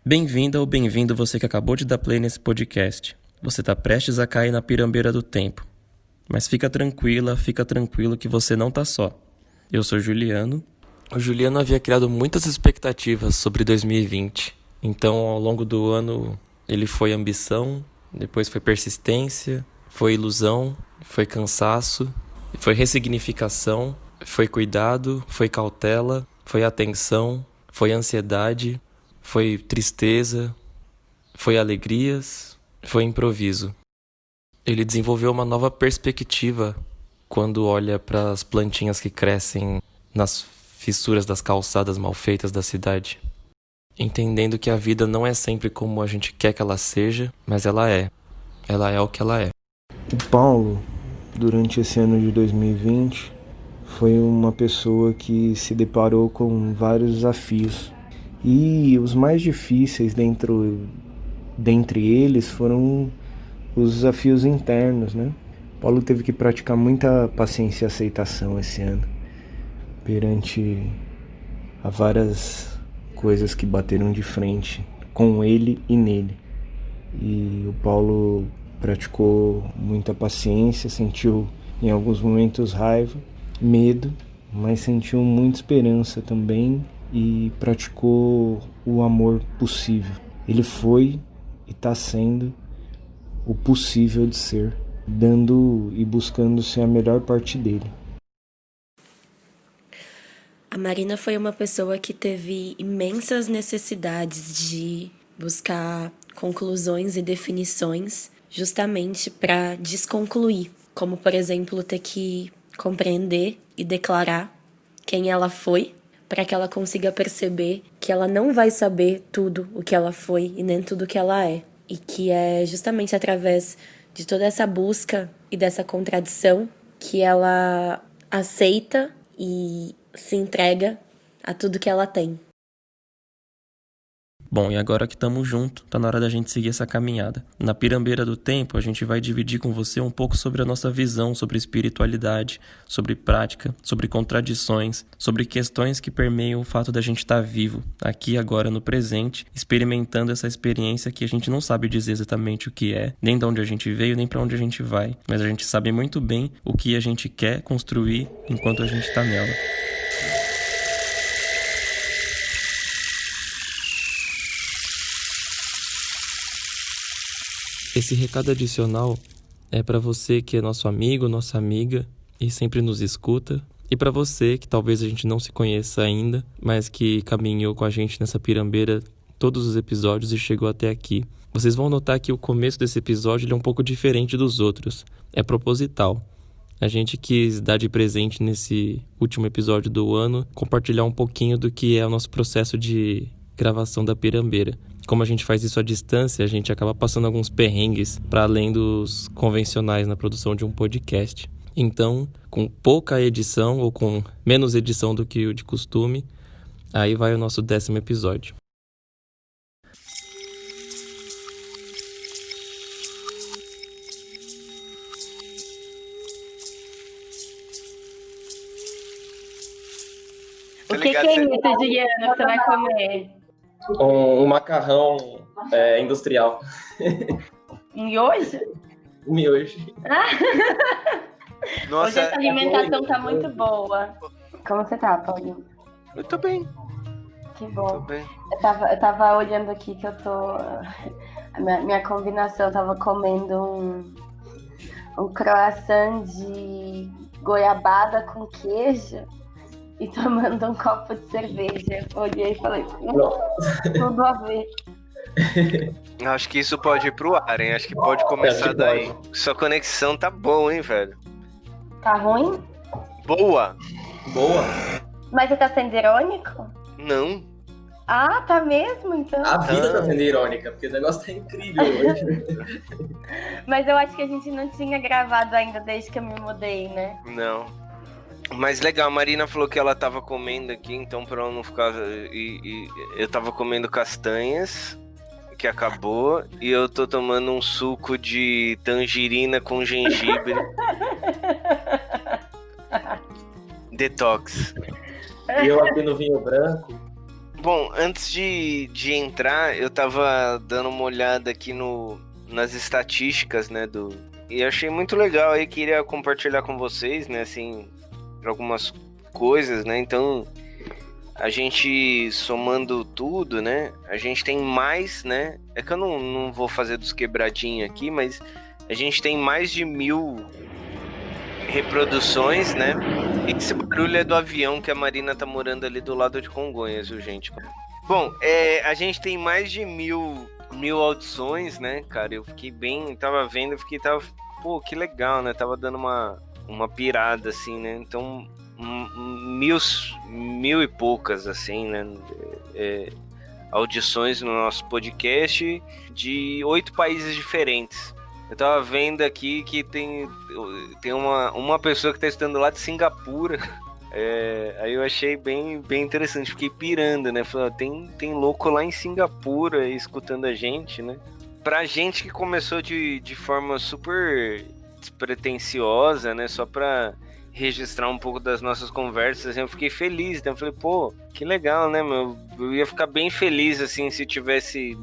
Bem-vinda ou bem-vindo você que acabou de dar play nesse podcast. Você está prestes a cair na pirambeira do tempo. Mas fica tranquilo que você não tá só. Eu sou Juliano. O Juliano havia criado muitas expectativas sobre 2020. Então, ao longo do ano, ele foi ambição, depois foi persistência, foi ilusão, foi cansaço, foi ressignificação, foi cuidado, foi cautela, foi atenção, foi ansiedade, foi tristeza, foi alegrias, foi improviso. Ele desenvolveu uma nova perspectiva quando olha para as plantinhas que crescem nas fissuras das calçadas mal feitas da cidade. Entendendo que a vida não é sempre como a gente quer que ela seja, mas ela é. Ela é o que ela é. O Paulo, durante esse ano de 2020, foi uma pessoa que se deparou com vários desafios. E os mais difíceis dentre eles foram os desafios internos, né? Paulo teve que praticar muita paciência e aceitação esse ano, perante a várias coisas que bateram de frente com ele e nele. E o Paulo praticou muita paciência, sentiu em alguns momentos raiva, medo, mas sentiu muita esperança também e praticou o amor possível. Ele foi e está sendo o possível de ser, dando e buscando ser a melhor parte dele. A Marina foi uma pessoa que teve imensas necessidades de buscar conclusões e definições justamente para desconcluir, como, por exemplo, ter que compreender e declarar quem ela foi, para que ela consiga perceber que ela não vai saber tudo o que ela foi e nem tudo o que ela é. E que é justamente através de toda essa busca e dessa contradição que ela aceita e se entrega a tudo que ela tem. Bom, e agora que estamos juntos, tá na hora da gente seguir essa caminhada. Na Pirambeira do Tempo, a gente vai dividir com você um pouco sobre a nossa visão sobre espiritualidade, sobre prática, sobre contradições, sobre questões que permeiam o fato da gente estar vivo, aqui agora no presente, experimentando essa experiência que a gente não sabe dizer exatamente o que é, nem de onde a gente veio, nem para onde a gente vai, mas a gente sabe muito bem o que a gente quer construir enquanto a gente está nela. Esse recado adicional é para você que é nosso amigo, nossa amiga e sempre nos escuta. E para você que talvez a gente não se conheça ainda, mas que caminhou com a gente nessa pirambeira todos os episódios e chegou até aqui. Vocês vão notar que o começo desse episódio ele é um pouco diferente dos outros. É proposital. A gente quis dar de presente nesse último episódio do ano, compartilhar um pouquinho do que é o nosso processo de gravação da pirambeira. Como a gente faz isso à distância, a gente acaba passando alguns perrengues para além dos convencionais na produção de um podcast. Então, com pouca edição ou com menos edição do que o de costume, aí vai o nosso 10º episódio. O que é isso, Juliana, que você vai comer? Um macarrão industrial. Miojo? Miojo. Nossa, hoje essa alimentação tá muito boa. Como você tá, Paulinho? Eu tô bem. Que bom. Tô bem. Eu tava olhando aqui que eu tô... A minha combinação, eu tava comendo um croissant de goiabada com queijo e tomando um copo de cerveja. Olhei e falei, tudo a ver. Acho que isso pode ir pro ar, hein? Acho que pode começar daí. Pode. Sua conexão tá boa, hein, velho? Tá ruim? Boa! Mas você tá sendo irônico? Não. Ah, tá mesmo, então? A vida tá sendo irônica, porque o negócio tá incrível hoje. Mas eu acho que a gente não tinha gravado ainda desde que eu me mudei, né? Não. Mas legal, a Marina falou que ela tava comendo aqui, então pra ela não ficar... eu tava comendo castanhas, que acabou, e eu tô tomando um suco de tangerina com gengibre. Detox. E eu aqui no vinho branco. Bom, antes de entrar, eu tava dando uma olhada aqui nas estatísticas, né, e achei muito legal aí, queria compartilhar com vocês, né, assim, algumas coisas, né, então, a gente somando tudo, né, a gente tem mais, né, é que eu não vou fazer dos quebradinhos aqui, mas a gente tem mais de 1.000 reproduções, né, e esse barulho é do avião que a Marina tá morando ali do lado de Congonhas, viu, gente? Bom, a gente tem mais de 1.000 audições, né, cara? Eu fiquei tava vendo, pô, que legal, né? Tava dando uma pirada, assim, né? Então, 1.000 e poucas, assim, né? Audições no nosso podcast de 8 países diferentes. Eu tava vendo aqui que tem uma pessoa que tá estudando lá de Singapura. Aí eu achei bem interessante, fiquei pirando, né? Falei, tem louco lá em Singapura escutando a gente, né? Pra gente que começou de forma super despretensiosa, né? Só pra registrar um pouco das nossas conversas, eu fiquei feliz, né? Eu falei, pô, que legal, né, meu? Eu ia ficar bem feliz, assim, se tivesse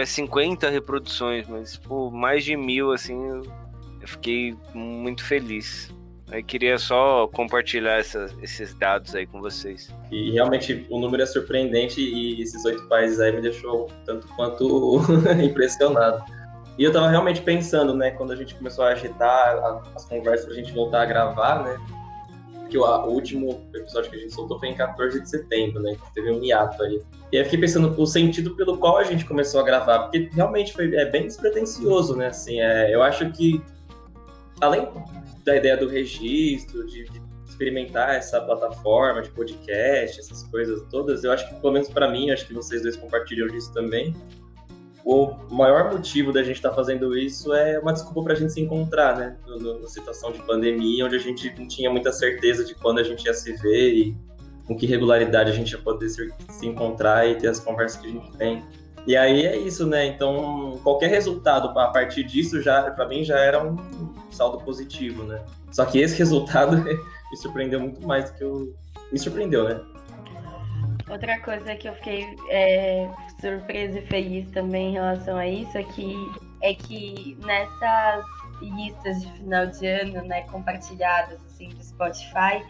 50 reproduções, mas, pô, mais de 1.000, assim, eu fiquei muito feliz. Aí queria só compartilhar esses dados aí com vocês. E realmente o número é surpreendente e esses 8 países aí me deixou tanto quanto impressionado. E eu tava realmente pensando, né, quando a gente começou a agitar as conversas pra gente voltar a gravar, né, que o último episódio que a gente soltou foi em 14 de setembro, né, teve um hiato aí. E aí eu fiquei pensando o sentido pelo qual a gente começou a gravar, porque realmente é bem despretensioso, né, assim, eu acho que, além da ideia do registro, de experimentar essa plataforma de podcast, essas coisas todas, eu acho que, pelo menos para mim, acho que vocês dois compartilham disso também, o maior motivo da gente estar fazendo isso é uma desculpa para a gente se encontrar, né? Na situação de pandemia, onde a gente não tinha muita certeza de quando a gente ia se ver e com que regularidade a gente ia poder se encontrar e ter as conversas que a gente tem. E aí é isso, né? Então, qualquer resultado a partir disso, para mim, já era um saldo positivo, né? Só que esse resultado me surpreendeu muito mais do que me surpreendeu, né? Outra coisa que eu fiquei surpresa e feliz também em relação a isso é que nessas listas de final de ano, né, compartilhadas assim do Spotify,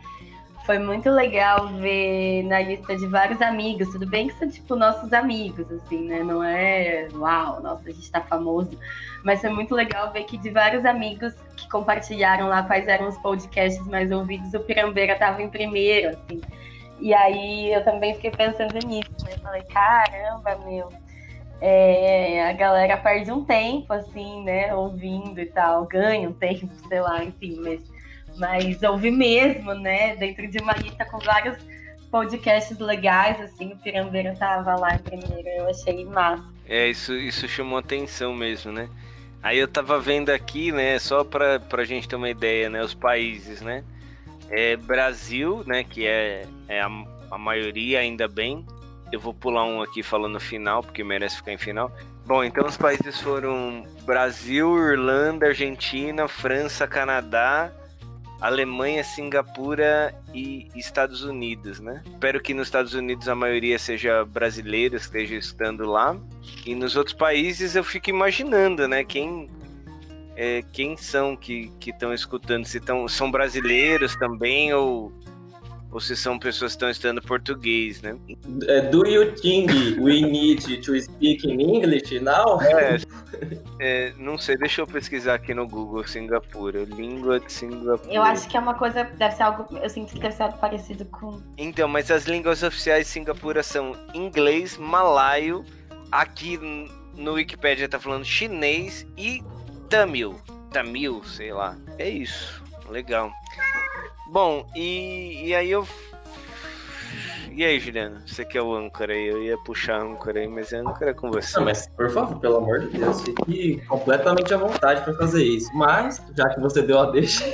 foi muito legal ver na lista de vários amigos, tudo bem que são tipo nossos amigos, assim, né, não é uau, nossa, a gente tá famoso, mas foi muito legal ver que de vários amigos que compartilharam lá quais eram os podcasts mais ouvidos, o Pirambeira tava em primeiro, assim. E aí eu também fiquei pensando nisso, né? Falei, caramba, meu, a galera perde um tempo, assim, né? Ouvindo e tal, ganha um tempo, sei lá, enfim, mas ouve mesmo, né? Dentro de uma lista com vários podcasts legais, assim, o Pirambeira tava lá em primeiro, eu achei massa. Isso chamou atenção mesmo, né? Aí eu tava vendo aqui, né, só pra gente ter uma ideia, né, os países, né? Brasil, né, que é a maioria, ainda bem. Eu vou pular um aqui falando no final, porque merece ficar em final. Bom, então os países foram Brasil, Irlanda, Argentina, França, Canadá, Alemanha, Singapura e Estados Unidos, né? Espero que nos Estados Unidos a maioria seja brasileira, esteja estando lá. E nos outros países eu fico imaginando, né, quem são que estão escutando, se são brasileiros também ou se são pessoas que estão estudando português, né? Do you think we need to speak in English now? Não sei, deixa eu pesquisar aqui no Google, Singapura, língua de Singapura. Eu acho que é uma coisa, deve ser algo, eu sinto que deve ser algo parecido com... Então, mas as línguas oficiais de Singapura são inglês, malaio, aqui no Wikipedia tá falando chinês e Tamil, sei lá. É isso. Legal. Bom, e aí E aí, Juliano? Você que é o âncora aí. Eu ia puxar a âncora aí, mas a âncora é com você. Não, mas por favor, pelo amor de Deus, fique completamente à vontade para fazer isso. Mas, já que você deu a deixa...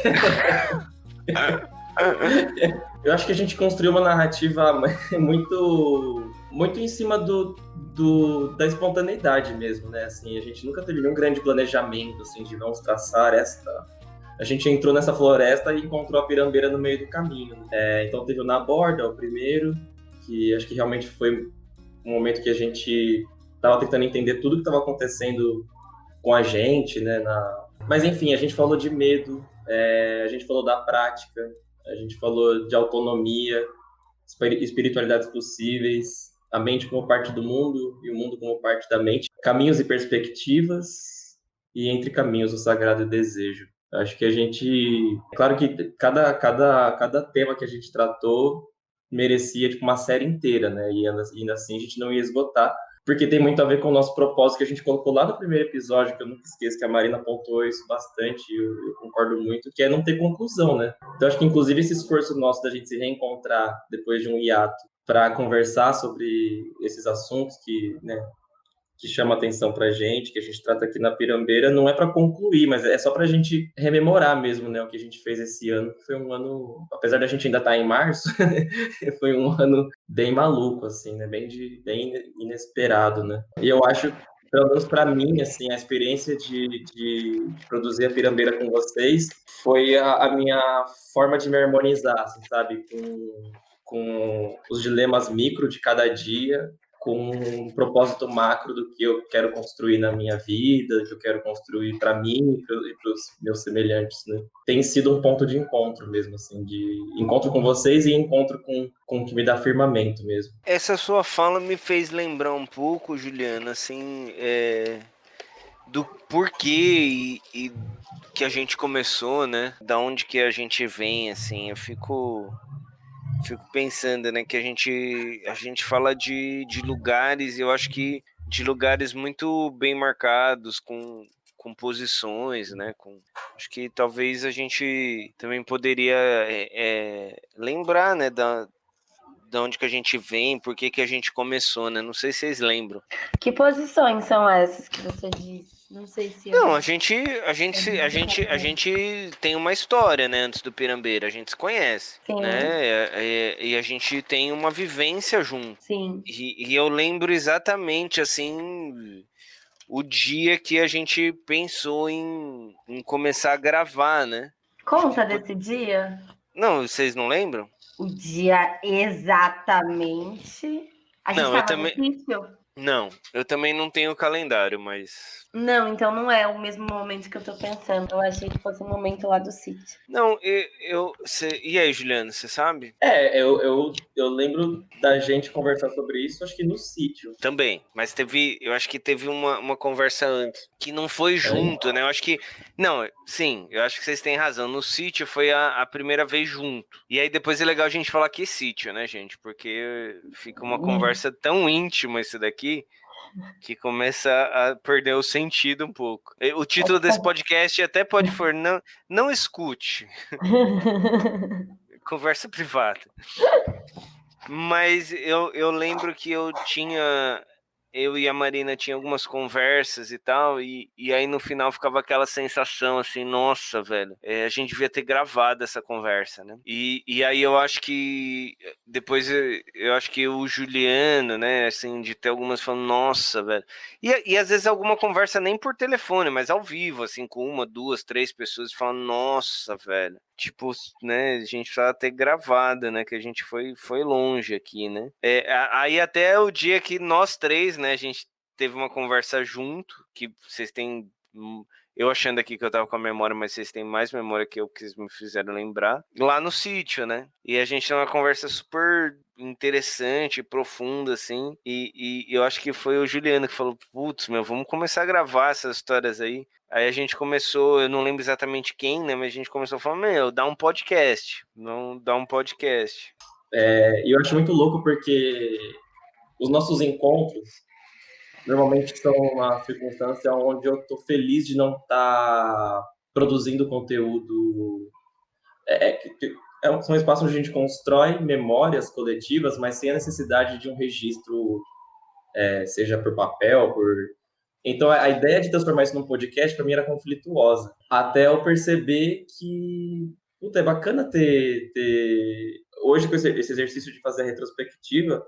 Eu acho que a gente construiu uma narrativa muito em cima da espontaneidade mesmo, né? Assim, a gente nunca teve nenhum grande planejamento, assim, de vamos traçar esta... A gente entrou nessa floresta e encontrou a pirambeira no meio do caminho. Então teve o Na Borda, o primeiro, que acho que realmente foi um momento que a gente estava tentando entender tudo que estava acontecendo com a gente, né? Mas enfim, a gente falou de medo, a gente falou da prática, a gente falou de autonomia, espiritualidades possíveis, a mente como parte do mundo e o mundo como parte da mente, caminhos e perspectivas, e entre caminhos o sagrado e o desejo. Acho que a gente... Claro que cada tema que a gente tratou merecia tipo, uma série inteira, né? E ainda assim a gente não ia esgotar, porque tem muito a ver com o nosso propósito que a gente colocou lá no primeiro episódio, que eu nunca esqueço, que a Marina pontuou isso bastante, e eu concordo muito, que é não ter conclusão, né? Então acho que inclusive esse esforço nosso da gente se reencontrar depois de um hiato para conversar sobre esses assuntos que chama atenção pra gente, que a gente trata aqui na Pirambeira, não é para concluir, mas é só pra gente rememorar mesmo, né, o que a gente fez esse ano, que foi um ano, apesar da gente ainda estar em março, foi um ano bem maluco, assim, né, bem inesperado, né. E eu acho, pelo menos para mim, assim, a experiência de produzir a Pirambeira com vocês foi a minha forma de me harmonizar, assim, sabe, com os dilemas micro de cada dia, com um propósito macro do que eu quero construir na minha vida, que eu quero construir para mim e para os meus semelhantes, né? Tem sido um ponto de encontro mesmo, assim, de encontro com vocês e encontro com o que me dá firmamento mesmo. Essa sua fala me fez lembrar um pouco, Juliana, assim, do porquê e que a gente começou, né? Da onde que a gente vem, assim, eu fico pensando, né, que a gente fala de lugares, eu acho que de lugares muito bem marcados, com posições, né, acho que talvez a gente também poderia lembrar, né, da onde que a gente vem, por que a gente começou, né, não sei se vocês lembram. Que posições são essas que você disse? Não sei se... Não, a gente tem uma história, né, antes do Pirambeira, a gente se conhece, Sim. né, e a gente tem uma vivência junto. Sim. E eu lembro exatamente, assim, o dia que a gente pensou em começar a gravar, né. Conta desse dia. Não, vocês não lembram? O dia exatamente... A gente estava no sítio? Não, eu também não tenho calendário, mas... Não, então não é o mesmo momento que eu tô pensando. Eu achei que fosse o momento lá do sítio. Não, e aí, Juliano, você sabe? Eu lembro da gente conversar sobre isso, acho que no sítio. Também, mas eu acho que teve uma conversa antes, que não foi junto, né? Eu acho que, não, sim, eu acho que vocês têm razão. No sítio foi a primeira vez junto. E aí depois é legal a gente falar que sítio, né, gente? Porque fica uma conversa tão íntima isso daqui, que começa a perder o sentido um pouco. O título desse podcast até pode for não escute. Conversa privada. Mas eu lembro que eu e a Marina tinha algumas conversas e tal, e aí no final ficava aquela sensação assim, nossa, velho, a gente devia ter gravado essa conversa, né? E aí eu acho que depois eu acho que o Juliano, né, assim, de ter algumas falando, nossa, velho. E às vezes alguma conversa nem por telefone, mas ao vivo, assim, com uma, duas, três pessoas falando, nossa, velho. Tipo, né, a gente precisava ter gravado, né, que a gente foi longe aqui, né. Aí até o dia que nós três, né, a gente teve uma conversa junto, que vocês têm... Eu achando aqui que eu tava com a memória, mas vocês têm mais memória que eu, que vocês me fizeram lembrar. Lá no sítio, né? E a gente tem uma conversa super interessante, profunda, assim. E eu acho que foi o Juliano que falou, putz, vamos começar a gravar essas histórias aí. Aí a gente começou, eu não lembro exatamente quem, né? Mas a gente começou a falar, dá um podcast. Não dá um podcast. E eu acho muito louco porque os nossos encontros normalmente são uma circunstância onde eu tô feliz de não estar produzindo conteúdo. São espaços onde a gente constrói memórias coletivas, mas sem a necessidade de um registro, seja por papel, Então, a ideia de transformar isso num podcast, para mim, era conflituosa. Até eu perceber que, é bacana ter... Hoje, com esse exercício de fazer a retrospectiva,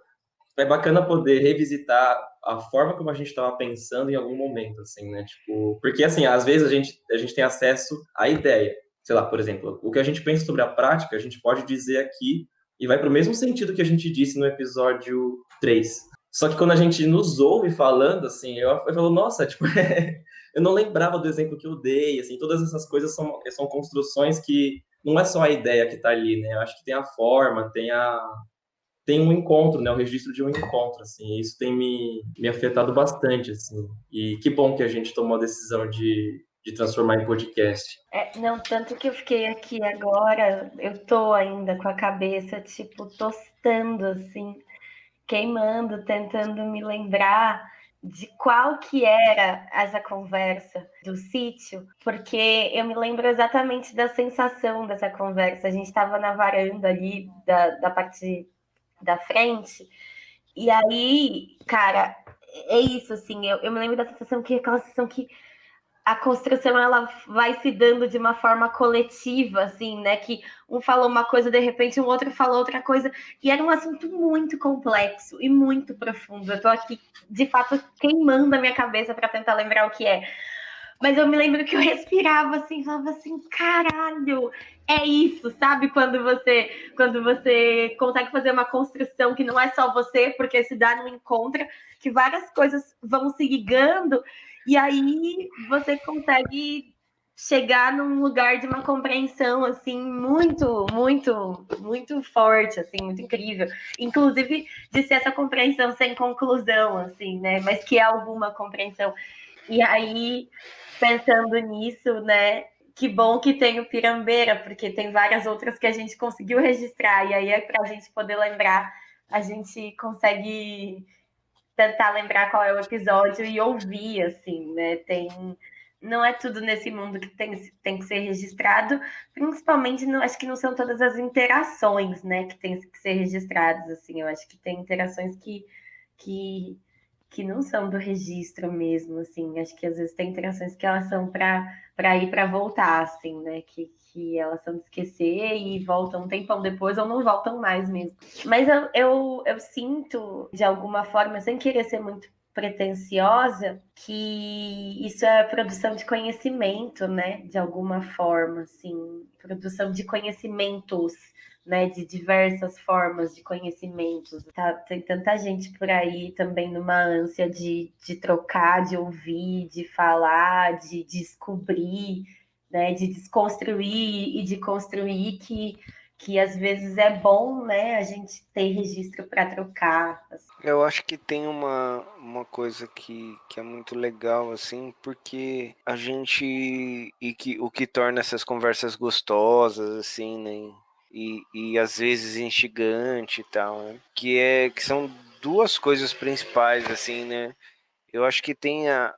é bacana poder revisitar a forma como a gente estava pensando em algum momento, assim, né? Tipo, porque, assim, às vezes a gente tem acesso à ideia. Sei lá, por exemplo, o que a gente pensa sobre a prática, a gente pode dizer aqui E vai para o mesmo sentido que a gente disse no episódio 3. Só que quando a gente nos ouve falando, assim, eu falo, nossa, tipo, eu não lembrava do exemplo que eu dei, assim, todas essas coisas são construções que não é só a ideia que está ali, né? Eu acho que tem a forma, tem um encontro, né? O registro de um encontro, assim. Isso tem me afetado bastante, assim. E que bom que a gente tomou a decisão de transformar em podcast. Não, tanto que eu fiquei aqui agora, eu tô ainda com a cabeça, tipo, tostando, assim, queimando, tentando me lembrar de qual que era essa conversa do sítio, porque eu me lembro exatamente da sensação dessa conversa. A gente estava na varanda ali da parte da frente, e aí, cara, é isso, assim, eu me lembro da sensação que aquela sensação que a construção ela vai se dando de uma forma coletiva, assim, né? Que um falou uma coisa, de repente um outro falou outra coisa, e era um assunto muito complexo e muito profundo. Eu tô aqui, de fato, queimando a minha cabeça para tentar lembrar o que é. Mas eu me lembro que eu respirava assim, falava assim, caralho, é isso, sabe? Quando você consegue fazer uma construção que não é só você, porque se dá no encontro, que várias coisas vão se ligando, e aí você consegue chegar num lugar de uma compreensão assim muito, muito, muito forte, assim, muito incrível. Inclusive de ser essa compreensão sem conclusão, assim, né? Mas que é alguma compreensão. E aí, pensando nisso, né? Que bom que tem o Pirambeira, porque tem várias outras que a gente conseguiu registrar. E aí, para a gente poder lembrar, a gente consegue tentar lembrar qual é o episódio e ouvir, assim, né? Não é tudo nesse mundo que tem que ser registrado, principalmente, acho que não são todas as interações, né, que tem que ser registradas, assim. Eu acho que tem interações que que não são do registro mesmo, assim. Acho que às vezes tem interações que elas são para ir para voltar, assim, né? Que elas são de esquecer e voltam um tempão depois ou não voltam mais mesmo. Mas eu sinto, de alguma forma, sem querer ser muito pretensiosa, que isso é produção de conhecimento, né? De alguma forma, assim, produção de conhecimentos, né, de diversas formas de conhecimentos. Tem tanta gente por aí também numa ânsia de trocar, de ouvir, de falar, de descobrir, né, de desconstruir e de construir que às vezes é bom, né, a gente ter registro para trocar. Eu acho que tem uma coisa que é muito legal, assim, porque a gente. O que torna essas conversas gostosas, assim, né? E às vezes instigante e tal, né? Que são duas coisas principais, assim, né? Eu acho que tem a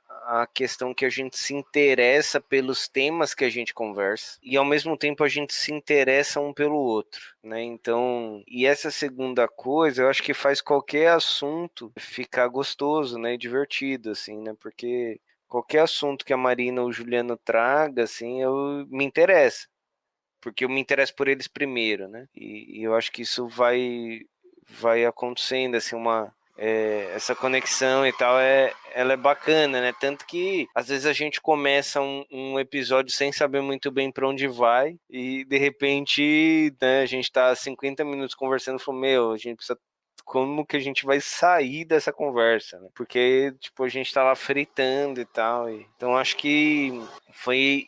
questão que a gente se interessa pelos temas que a gente conversa e ao mesmo tempo a gente se interessa um pelo outro, né? Então, e essa segunda coisa, eu acho que faz qualquer assunto ficar gostoso, né? E divertido, assim, né? Porque qualquer assunto que a Marina ou o Juliano traga, assim, eu me interessa. Porque eu me interesso por eles primeiro, né? E eu acho que isso vai acontecendo, assim, essa conexão e tal, ela é bacana, né? Tanto que às vezes a gente começa um episódio sem saber muito bem para onde vai e de repente, né, a gente tá 50 minutos conversando e falou, meu, a gente precisa como que a gente vai sair dessa conversa, né? Porque, tipo, a gente tá lá fritando e tal. Então, acho que foi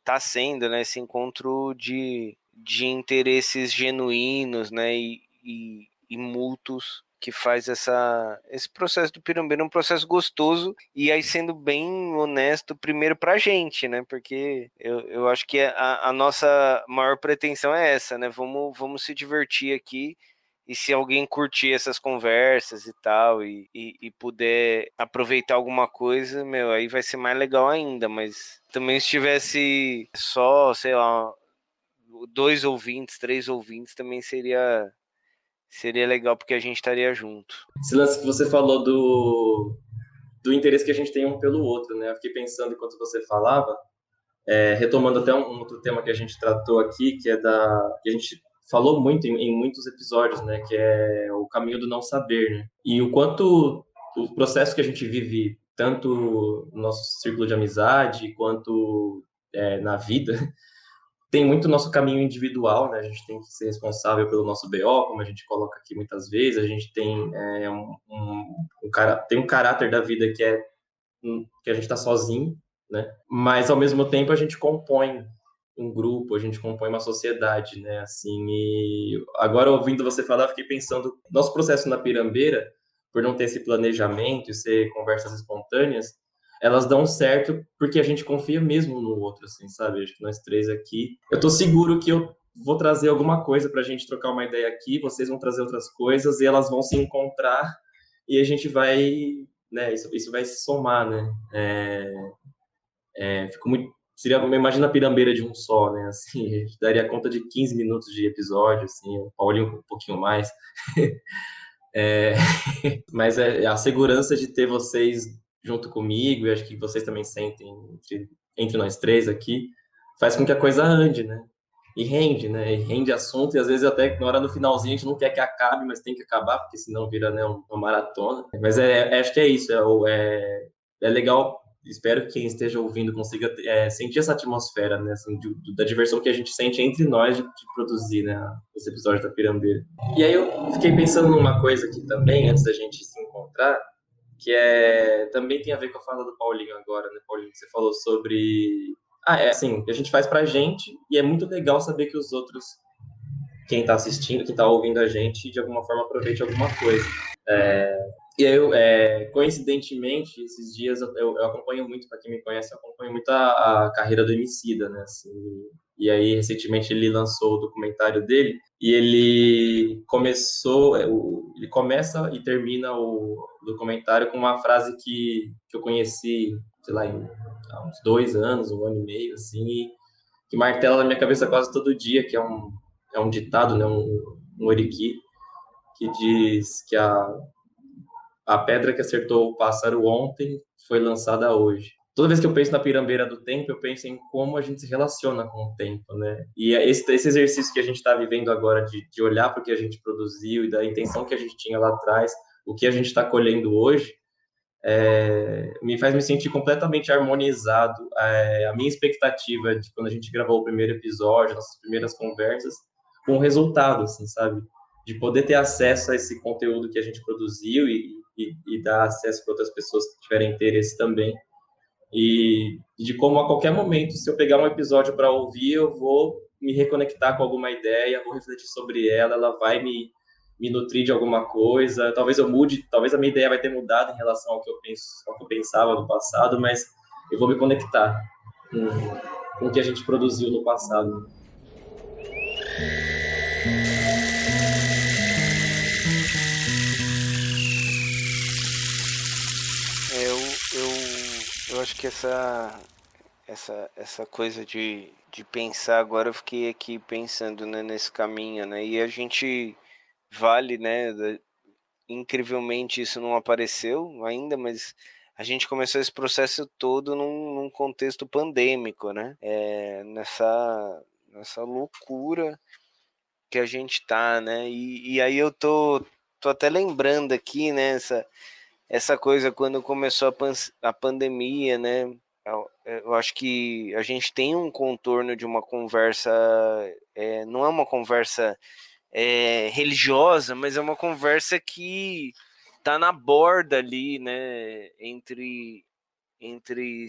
tá sendo, né, esse encontro de interesses genuínos, né, e mútuos que faz esse processo do Pirambeira um processo gostoso e aí sendo bem honesto primeiro pra gente, né, porque eu acho que a nossa maior pretensão é essa, né, vamos se divertir aqui e se alguém curtir essas conversas e tal e puder aproveitar alguma coisa, meu, aí vai ser mais legal ainda, mas também se tivesse só, sei lá, 2 ouvintes, 3 ouvintes também seria legal porque a gente estaria junto. Esse lance que você falou do interesse que a gente tem um pelo outro, né? Eu fiquei pensando enquanto você falava, retomando até um outro tema que a gente tratou aqui, que a gente falou muito em muitos episódios, né? Que é o caminho do não saber, né? E o quanto o processo que a gente vive, tanto no nosso círculo de amizade quanto na vida, tem muito nosso caminho individual, né? A gente tem que ser responsável pelo nosso BO, como a gente coloca aqui muitas vezes. A gente tem tem um caráter da vida que a gente está sozinho, né? Mas ao mesmo tempo a gente compõe um grupo, a gente compõe uma sociedade, né? Assim, e agora ouvindo você falar, fiquei pensando, nosso processo na Pirambeira, por não ter esse planejamento e ser conversas espontâneas, elas dão certo porque a gente confia mesmo no outro, assim, sabe? Acho que nós três aqui, eu tô seguro que eu vou trazer alguma coisa pra gente trocar uma ideia aqui, vocês vão trazer outras coisas e elas vão se encontrar e a gente vai, né? Isso vai se somar, né? Fico muito imagina a pirambeira de um só, né? Assim, a gente daria conta de 15 minutos de episódio, assim, o Paulinho um pouquinho mais. É, mas a segurança de ter vocês junto comigo, e acho que vocês também sentem entre nós três aqui, faz com que a coisa ande, né? E rende, né? E rende assunto, e às vezes até na hora do finalzinho a gente não quer que acabe, mas tem que acabar, porque senão vira, né, uma maratona. Mas acho que é isso, é legal. Espero que quem esteja ouvindo consiga sentir essa atmosfera, né, assim, da diversão que a gente sente entre nós de produzir, né, os episódios da Pirambeira. E aí eu fiquei pensando numa coisa aqui também, antes da gente se encontrar, que também tem a ver com a fala do Paulinho agora, né, Paulinho, que você falou sobre... assim, que a gente faz pra gente, e é muito legal saber que os outros, quem tá assistindo, quem tá ouvindo a gente, de alguma forma aproveite alguma coisa. E aí, coincidentemente, esses dias eu acompanho muito, para quem me conhece, eu acompanho muito a carreira do Emicida, né? Assim, e aí, recentemente, ele lançou o documentário dele e ele ele começa e termina o documentário com uma frase que eu conheci, sei lá, há uns 2 anos, 1 ano e meio, assim, e que martela na minha cabeça quase todo dia, que é um ditado, né? Um oriki, que diz que a pedra que acertou o pássaro ontem foi lançada hoje. Toda vez que eu penso na pirambeira do tempo, eu penso em como a gente se relaciona com o tempo, né? E esse exercício que a gente está vivendo agora de olhar para o que a gente produziu e da intenção que a gente tinha lá atrás, o que a gente está colhendo hoje, me faz me sentir completamente harmonizado. A minha expectativa de quando a gente gravou o primeiro episódio, nossas primeiras conversas, com o resultado, assim, sabe? De poder ter acesso a esse conteúdo que a gente produziu e dar acesso para outras pessoas que tiverem interesse também. E de como a qualquer momento, se eu pegar um episódio para ouvir, eu vou me reconectar com alguma ideia, vou refletir sobre ela vai me nutrir de alguma coisa. Talvez eu mude, talvez a minha ideia vai ter mudado em relação ao que eu penso, ao que eu pensava no passado, mas eu vou me conectar com o que a gente produziu no passado. Eu acho que essa coisa de pensar, agora eu fiquei aqui pensando, né, nesse caminho, né, e a gente vale, né, incrivelmente isso não apareceu ainda, mas a gente começou esse processo todo num contexto pandêmico, né, nessa loucura que a gente tá, né, e aí eu tô até lembrando aqui, né, essa coisa quando começou a pandemia, né? Eu acho que a gente tem um contorno de uma conversa, não é uma conversa religiosa, mas é uma conversa que tá na borda ali, né? Entre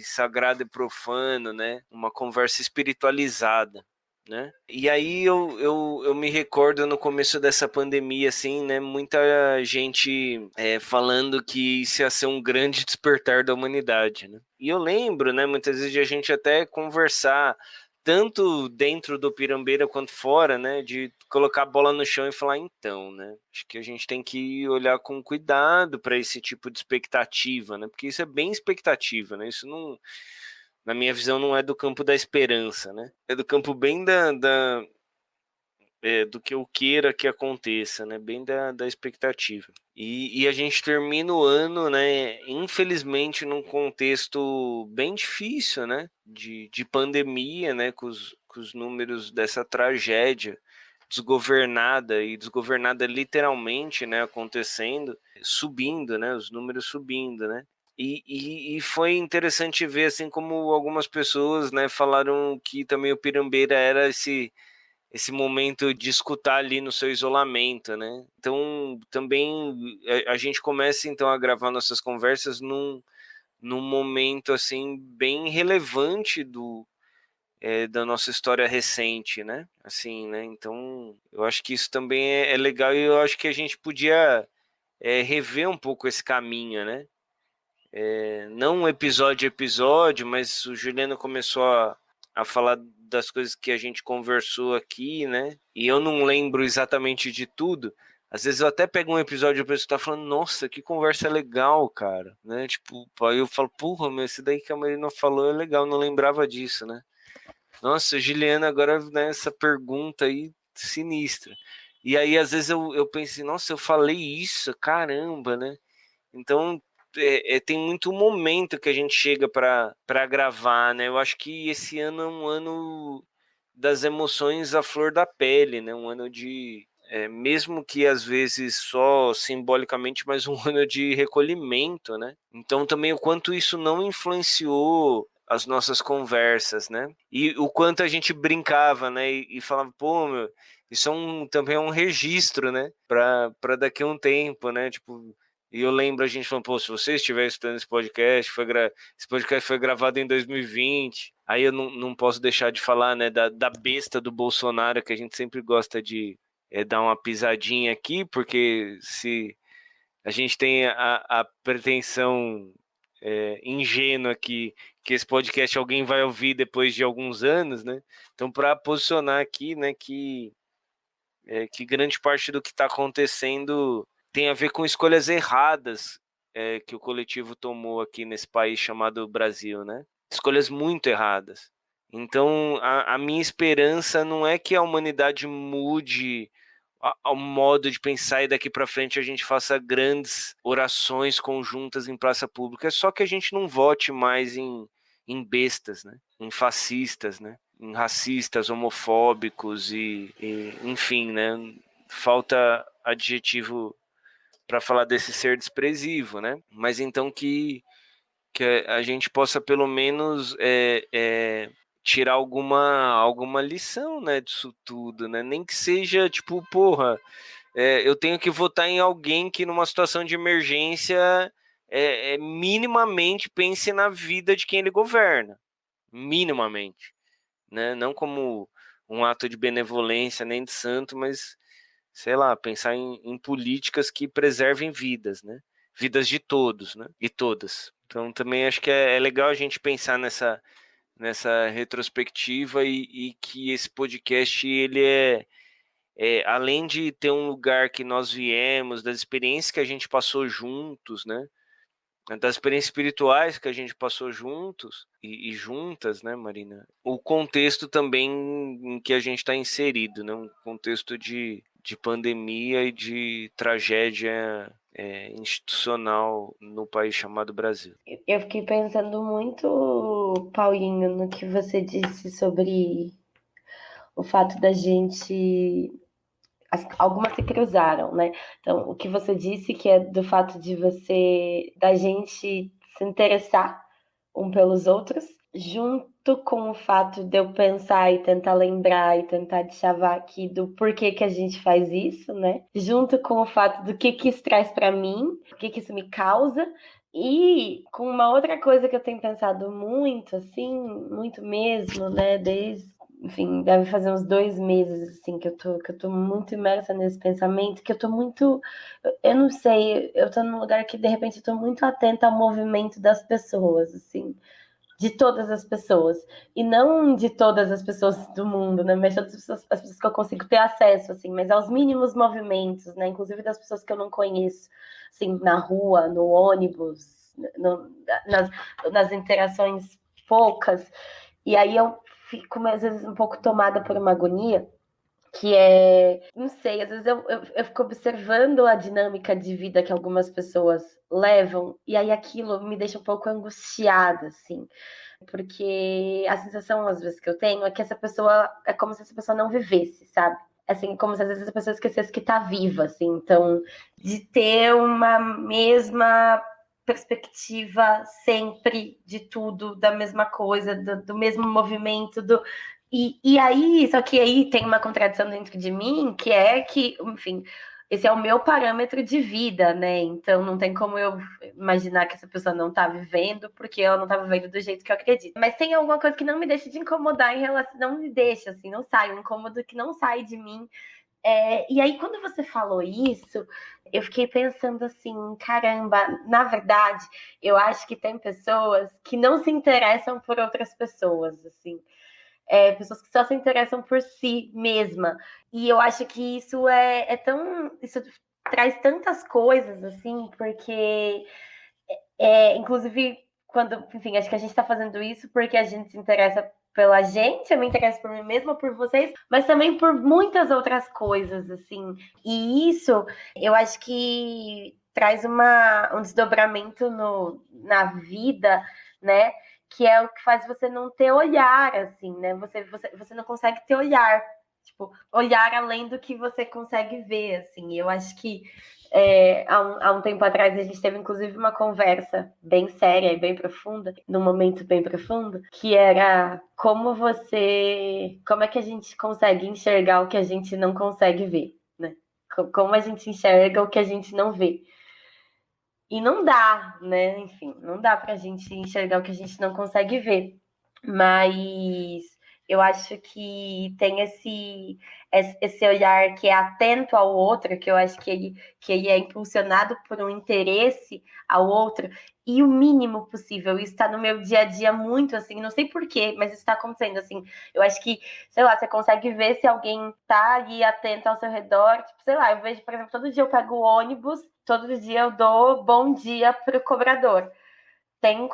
sagrado e profano, né? Uma conversa espiritualizada. Né? E aí eu me recordo no começo dessa pandemia, assim, né? Muita gente falando que isso ia ser um grande despertar da humanidade, né? E eu lembro, né? Muitas vezes de a gente até conversar, tanto dentro do Pirambeira quanto fora, né? De colocar a bola no chão e falar, então, né? Acho que a gente tem que olhar com cuidado para esse tipo de expectativa, né? Porque isso é bem expectativa, né? Isso não, na minha visão, não é do campo da esperança, né? É do campo bem do que eu queira que aconteça, né? Bem da expectativa. E a gente termina o ano, né? Infelizmente, num contexto bem difícil, né? De pandemia, né? Com os números dessa tragédia desgovernada literalmente, né? Acontecendo, subindo, né? Os números subindo, né? E foi interessante ver, assim, como algumas pessoas, né, falaram que também o Pirambeira era esse momento de escutar ali no seu isolamento, né? Então, também a gente começa, então, a gravar nossas conversas num momento, assim, bem relevante da nossa história recente, né? Assim, né? Então, eu acho que isso também é legal e eu acho que a gente podia rever um pouco esse caminho, né? Não episódio a episódio, mas o Juliano começou a falar das coisas que a gente conversou aqui, né? E eu não lembro exatamente de tudo. Às vezes eu até pego um episódio e a pessoa tá falando, nossa, que conversa legal, cara, né? Tipo, aí eu falo, porra, meu, esse daí que a Marina falou é legal, não lembrava disso, né? Nossa, Juliana, agora, né, essa pergunta aí sinistra. E aí, às vezes, eu penso assim, nossa, eu falei isso, caramba, né? Então, tem muito momento que a gente chega para gravar, né? Eu acho que esse ano é um ano das emoções à flor da pele, né? Um ano de, mesmo que às vezes só simbolicamente, mas um ano de recolhimento, né? Então, também o quanto isso não influenciou as nossas conversas, né? E o quanto a gente brincava, né? E falava, pô, meu, isso também é um registro, né? Para daqui a um tempo, né? Tipo, e eu lembro a gente falando, pô, se você estiver escutando esse podcast, esse podcast foi gravado em 2020. Aí eu não posso deixar de falar, né, da besta do Bolsonaro, que a gente sempre gosta de dar uma pisadinha aqui, porque se a gente tem a pretensão ingênua que esse podcast alguém vai ouvir depois de alguns anos, né? Então, para posicionar aqui, né, que grande parte do que está acontecendo tem a ver com escolhas erradas que o coletivo tomou aqui nesse país chamado Brasil, né? Escolhas muito erradas. Então, a minha esperança não é que a humanidade mude ao modo de pensar e daqui para frente a gente faça grandes orações conjuntas em praça pública, é só que a gente não vote mais em bestas, né? Em fascistas, né? Em racistas, homofóbicos enfim, né? Falta adjetivo para falar desse ser desprezível, né? Mas então que a gente possa pelo menos tirar alguma lição, né, disso tudo, né? Nem que seja tipo, porra, eu tenho que votar em alguém que numa situação de emergência minimamente pense na vida de quem ele governa, minimamente, né? Não como um ato de benevolência nem de santo, mas sei lá, pensar em políticas que preservem vidas, né? Vidas de todos, né? E todas. Então também acho que é legal a gente pensar nessa retrospectiva e que esse podcast ele além de ter um lugar que nós viemos, das experiências que a gente passou juntos, né? Das experiências espirituais que a gente passou juntos e juntas, né, Marina? O contexto também em que a gente está inserido, né? Um contexto de pandemia e de tragédia institucional no país chamado Brasil. Eu fiquei pensando muito, Paulinho, no que você disse sobre o fato da gente. Algumas se cruzaram, né? Então, o que você disse que é do fato de da gente se interessar um pelos outros, junto com o fato de eu pensar e tentar lembrar e tentar chavar aqui do porquê que a gente faz isso, né? Junto com o fato do que isso traz para mim, o que isso me causa. E com uma outra coisa que eu tenho pensado muito, assim, muito mesmo, né? Enfim, deve fazer uns 2 meses, assim, que eu tô muito imersa nesse pensamento, que eu tô muito, eu não sei, eu tô num lugar que, de repente, eu tô muito atenta ao movimento das pessoas, assim, de todas as pessoas, e não de todas as pessoas do mundo, né, mas todas as pessoas que eu consigo ter acesso, assim, mas aos mínimos movimentos, né, inclusive das pessoas que eu não conheço, assim, na rua, no ônibus, nas interações poucas, e aí eu fico, às vezes, um pouco tomada por uma agonia, que não sei, às vezes eu fico observando a dinâmica de vida que algumas pessoas levam, e aí aquilo me deixa um pouco angustiada, assim, porque a sensação, às vezes, que eu tenho é que essa pessoa, é como se essa pessoa não vivesse, sabe? Assim, como se às vezes a pessoa esquecesse que tá viva, assim, então, de ter uma mesma perspectiva sempre de tudo, da mesma coisa, do mesmo movimento, e aí, só que aí tem uma contradição dentro de mim, que é que, enfim, esse é o meu parâmetro de vida, né? Então não tem como eu imaginar que essa pessoa não tá vivendo, porque ela não tá vivendo do jeito que eu acredito. Mas tem alguma coisa que não me deixa de incomodar em relação, não me deixa, assim, não sai, um incômodo que não sai de mim. E aí, quando você falou isso, eu fiquei pensando assim, caramba, na verdade, eu acho que tem pessoas que não se interessam por outras pessoas, assim. Pessoas que só se interessam por si mesma. E eu acho que isso é tão. Isso traz tantas coisas, assim, porque, inclusive, quando. Enfim, acho que a gente está fazendo isso porque a gente se interessa pela gente, eu me interesso por mim mesma, por vocês, mas também por muitas outras coisas, assim. E isso, eu acho que traz um desdobramento na vida, né? Que é o que faz você não ter olhar, assim, né? Você não consegue ter olhar, tipo, olhar além do que você consegue ver, assim. Eu acho que há um tempo atrás a gente teve, inclusive, uma conversa bem séria e bem profunda, num momento bem profundo, que era como é que a gente consegue enxergar o que a gente não consegue ver, né? Como a gente enxerga o que a gente não vê. E não dá, né? Enfim, não dá pra gente enxergar o que a gente não consegue ver. Mas eu acho que tem esse olhar que é atento ao outro, que eu acho que ele é impulsionado por um interesse ao outro, e o mínimo possível. Isso está no meu dia a dia muito, assim, não sei porquê, mas isso está acontecendo, assim. Eu acho que, sei lá, você consegue ver se alguém tá ali atento ao seu redor. Tipo, sei lá, eu vejo, por exemplo, todo dia eu pego o ônibus, todo dia eu dou bom dia pro cobrador. Tem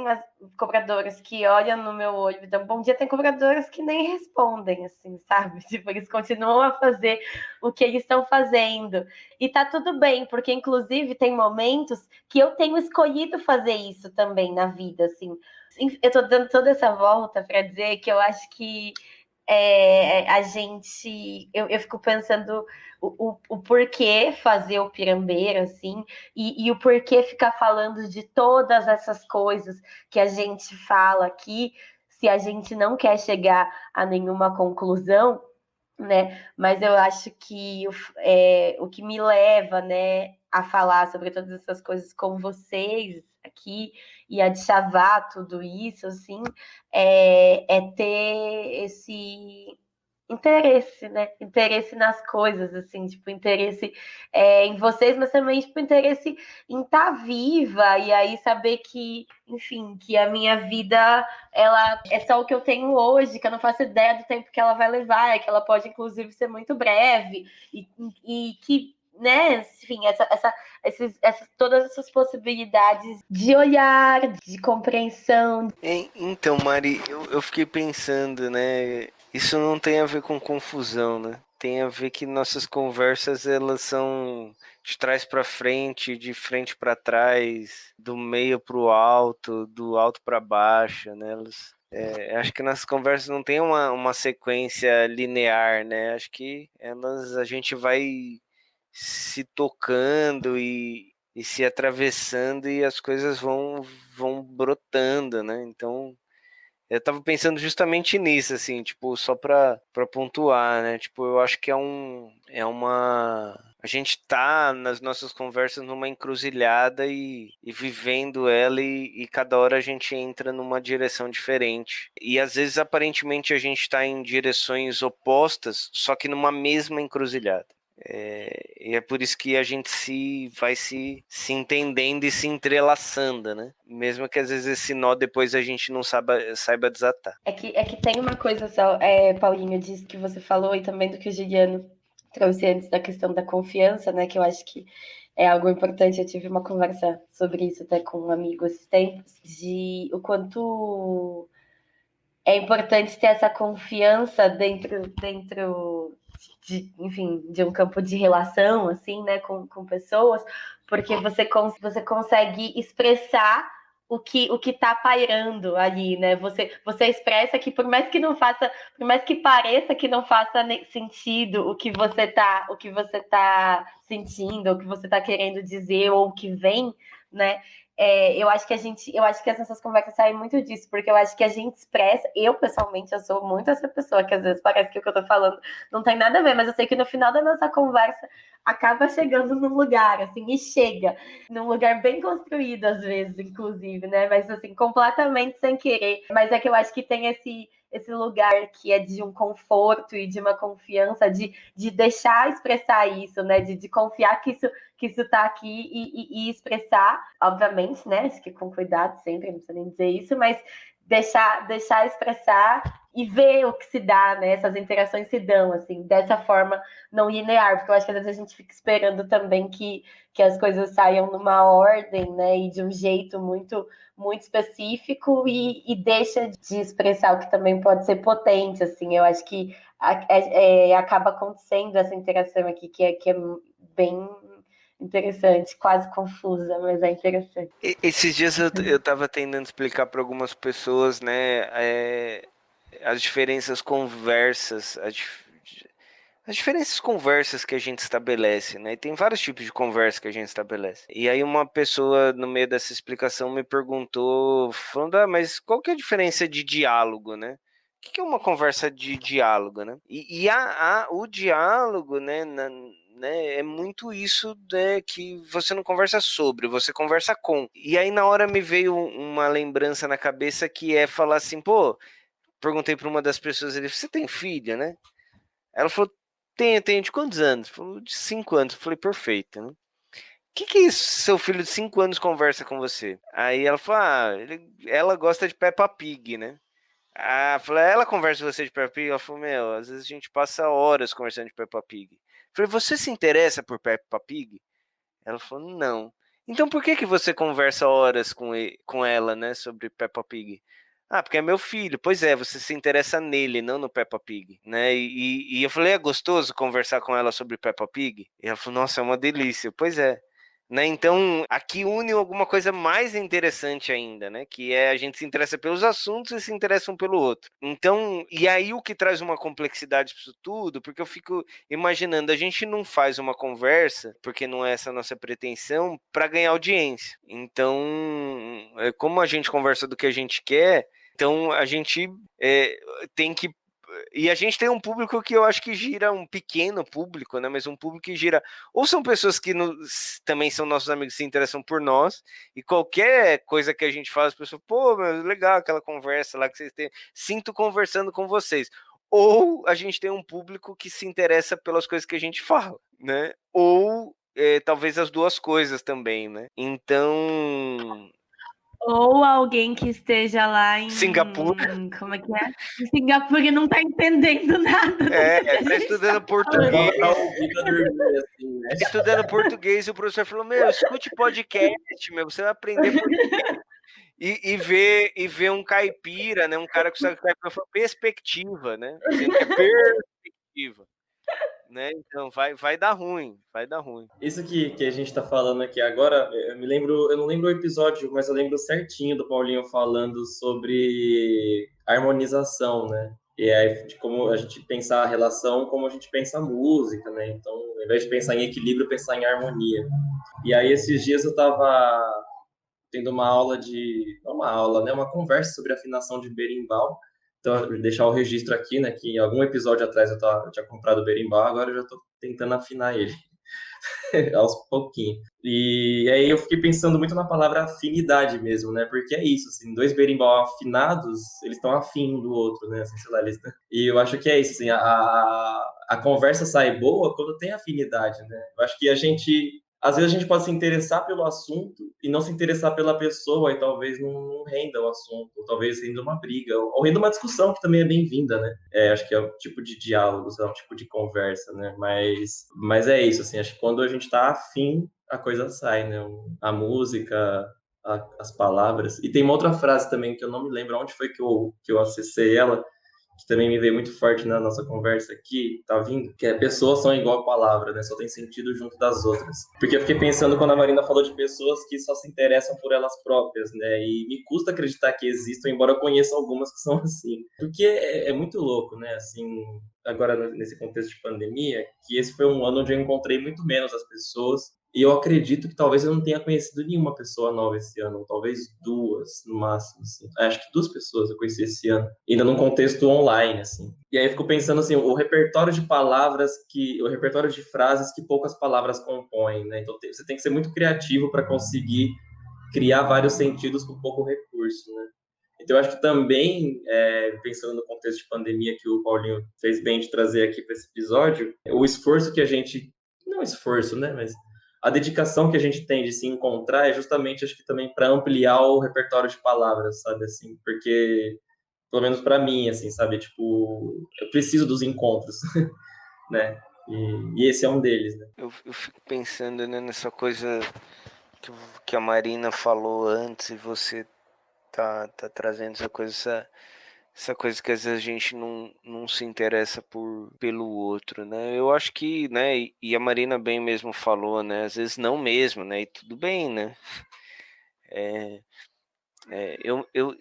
as cobradoras que olham no meu olho e dão bom dia, tem cobradoras que nem respondem, assim, sabe? Tipo, eles continuam a fazer o que eles estão fazendo. E tá tudo bem, porque inclusive tem momentos que eu tenho escolhido fazer isso também na vida, assim. Eu tô dando toda essa volta para dizer que eu acho que a gente. Eu fico pensando o porquê fazer o pirambeiro, assim, e o porquê ficar falando de todas essas coisas que a gente fala aqui, se a gente não quer chegar a nenhuma conclusão, né? Mas eu acho que o que me leva, né, a falar sobre todas essas coisas com vocês aqui e a deschavar tudo isso, assim, é ter esse interesse, né? Interesse nas coisas, assim, tipo, interesse em vocês, mas também, tipo, interesse em estar viva e aí saber que, enfim, que a minha vida ela é só o que eu tenho hoje, que eu não faço ideia do tempo que ela vai levar, que ela pode, inclusive, ser muito breve, e que, né, enfim, todas essas possibilidades de olhar, de compreensão. Então, Mari, eu fiquei pensando, né? Isso não tem a ver com confusão, né? Tem a ver que nossas conversas, elas são de trás para frente, de frente para trás, do meio para o alto, do alto para baixo, né? Acho que nas conversas não tem uma sequência linear, né? Acho que a gente vai se tocando e se atravessando e as coisas vão brotando, né? Então, eu tava pensando justamente nisso, assim, tipo, só pra pontuar, né? Tipo, eu acho que a gente tá nas nossas conversas numa encruzilhada e vivendo ela e cada hora a gente entra numa direção diferente. E às vezes, aparentemente, a gente tá em direções opostas, só que numa mesma encruzilhada. E é por isso que a gente vai se entendendo e se entrelaçando, né? Mesmo que às vezes esse nó depois a gente não saiba desatar. É que tem uma coisa só, Paulinho, disso que você falou e também do que o Juliano trouxe antes da questão da confiança, né? Que eu acho que é algo importante. Eu tive uma conversa sobre isso até com um amigo esses tempos, de o quanto é importante ter essa confiança dentro enfim, de um campo de relação, assim, né, com pessoas, porque você consegue expressar o que tá pairando ali, né? Você expressa que por mais que pareça que não faça sentido o que você tá sentindo, o que você tá querendo dizer ou o que vem né? Eu acho que as nossas conversas saem muito disso, porque eu acho que a gente expressa, eu pessoalmente, eu sou muito essa pessoa, que às vezes parece que o que eu tô falando não tem nada a ver, mas eu sei que no final da nossa conversa acaba chegando num lugar, assim, e chega num lugar bem construído, às vezes, inclusive, né? Mas, assim, completamente sem querer. Mas é que eu acho que tem esse lugar que é de um conforto e de uma confiança, de deixar expressar isso, né? De confiar que isso tá aqui e expressar, obviamente, né? Acho que com cuidado sempre, não precisa nem dizer isso, mas deixar expressar e ver o que se dá, né? Essas interações se dão, assim, dessa forma não linear, porque eu acho que às vezes a gente fica esperando também que as coisas saiam numa ordem, né? E de um jeito muito muito específico e deixa de expressar o que também pode ser potente, assim. Eu acho que acaba acontecendo essa interação aqui que é bem interessante, quase confusa, mas é interessante. Esses dias eu tava tentando explicar para algumas pessoas, né, as diferenças conversas, as diferentes conversas que a gente estabelece, né? E tem vários tipos de conversa que a gente estabelece. E aí uma pessoa, no meio dessa explicação, me perguntou, falando, mas qual que é a diferença de diálogo, né? O que é uma conversa de diálogo, né? O diálogo, né, é muito isso, né, que você não conversa sobre, você conversa com. E aí na hora me veio uma lembrança na cabeça que é falar assim, pô, perguntei para uma das pessoas, ele, você tem filha, né? Ela falou, tenho de quantos anos? Falou, de 5 anos. Eu falei, perfeito, né? O que é isso? Seu filho de 5 anos conversa com você? Aí ela falou, ela gosta de Peppa Pig, né? Ah, falei, ela conversa com você de Peppa Pig? Ela falou, meu, às vezes a gente passa horas conversando de Peppa Pig. Eu falei, você se interessa por Peppa Pig? Ela falou, não. Então por que você conversa horas com ela, né, sobre Peppa Pig? Ah, porque é meu filho. Pois é, você se interessa nele, não no Peppa Pig, né? E eu falei, é gostoso conversar com ela sobre Peppa Pig? E ela falou, nossa, é uma delícia. Pois é. Né? Então, aqui une alguma coisa mais interessante ainda, né? Que é a gente se interessa pelos assuntos e se interessa um pelo outro. Então, e aí o que traz uma complexidade para isso tudo, porque eu fico imaginando, a gente não faz uma conversa, porque não é essa a nossa pretensão, para ganhar audiência. Então, como a gente conversa do que a gente quer, então a gente tem que. E a gente tem um público que eu acho que gira, um pequeno público, né? Mas um público que gira. Ou são pessoas que também são nossos amigos, se interessam por nós, e qualquer coisa que a gente fala, as pessoas, pô, meu, legal aquela conversa lá que vocês têm, sinto conversando com vocês. Ou a gente tem um público que se interessa pelas coisas que a gente fala, né? Ou talvez as duas coisas também, né? Então. Ou alguém que esteja lá em Singapura. Como é que é? Em Singapura e não tá entendendo nada. Tá estudando português. Assim, né? Estudando português e o professor falou, meu, escute podcast, meu, você vai aprender português. E ver um caipira, né? Um cara que sabe perspectiva, né? Sendo que é perspectiva. Né? Então vai dar ruim, vai dar ruim. Isso que a gente está falando aqui agora, eu não lembro o episódio, mas eu lembro certinho do Paulinho falando sobre harmonização, né? E aí, de como a gente pensar a relação, como a gente pensa a música, né? Então, ao invés de pensar em equilíbrio, pensar em harmonia. E aí, esses dias eu estava tendo uma aula não uma aula, né? Uma conversa sobre afinação de berimbau. Então, deixar o registro aqui, né? Que em algum episódio atrás eu tinha comprado o berimbau, agora eu já estou tentando afinar ele aos pouquinhos. E aí eu fiquei pensando muito na palavra afinidade mesmo, né? Porque é isso, assim, dois berimbau afinados, eles estão afim um do outro, né? Assim, sei lá, E eu acho que é isso, assim, a conversa sai boa quando tem afinidade, né? Eu acho que às vezes a gente pode se interessar pelo assunto e não se interessar pela pessoa e talvez não renda o assunto, ou talvez renda uma briga, ou renda uma discussão que também é bem-vinda, né? Acho que é um tipo de diálogo, é um tipo de conversa, né? Mas é isso, assim, acho que quando a gente tá afim, a coisa sai, né? A música, as palavras. E tem uma outra frase também que eu não me lembro onde foi que eu acessei ela, que também me veio muito forte na nossa conversa aqui, tá vindo, que é pessoas são igual palavra, né? Só tem sentido junto das outras. Porque eu fiquei pensando quando a Marina falou de pessoas que só se interessam por elas próprias, né? E me custa acreditar que existam, embora eu conheça algumas que são assim. Porque é muito louco, né? Assim, agora nesse contexto de pandemia, que esse foi um ano onde eu encontrei muito menos as pessoas E eu acredito que talvez eu não tenha conhecido nenhuma pessoa nova esse ano, ou talvez duas, no máximo, assim. Acho que duas pessoas eu conheci esse ano, ainda num contexto online, assim. E aí eu fico pensando, assim, o repertório de palavras o repertório de frases que poucas palavras compõem, né? Então você tem que ser muito criativo para conseguir criar vários sentidos com pouco recurso, né? Então, eu acho que também, pensando no contexto de pandemia que o Paulinho fez bem de trazer aqui para esse episódio, o esforço que a gente, não esforço, né, mas a dedicação que a gente tem de se encontrar é justamente, acho que também para ampliar o repertório de palavras, sabe, assim, porque, pelo menos para mim, assim, sabe, tipo, eu preciso dos encontros, né, e esse é um deles, né. Eu fico pensando, né, nessa coisa que a Marina falou antes e você tá trazendo essa coisa que às vezes a gente não se interessa pelo outro, né? Eu acho que, né, e a Marina bem mesmo falou, né? Às vezes não mesmo, né? E tudo bem, né?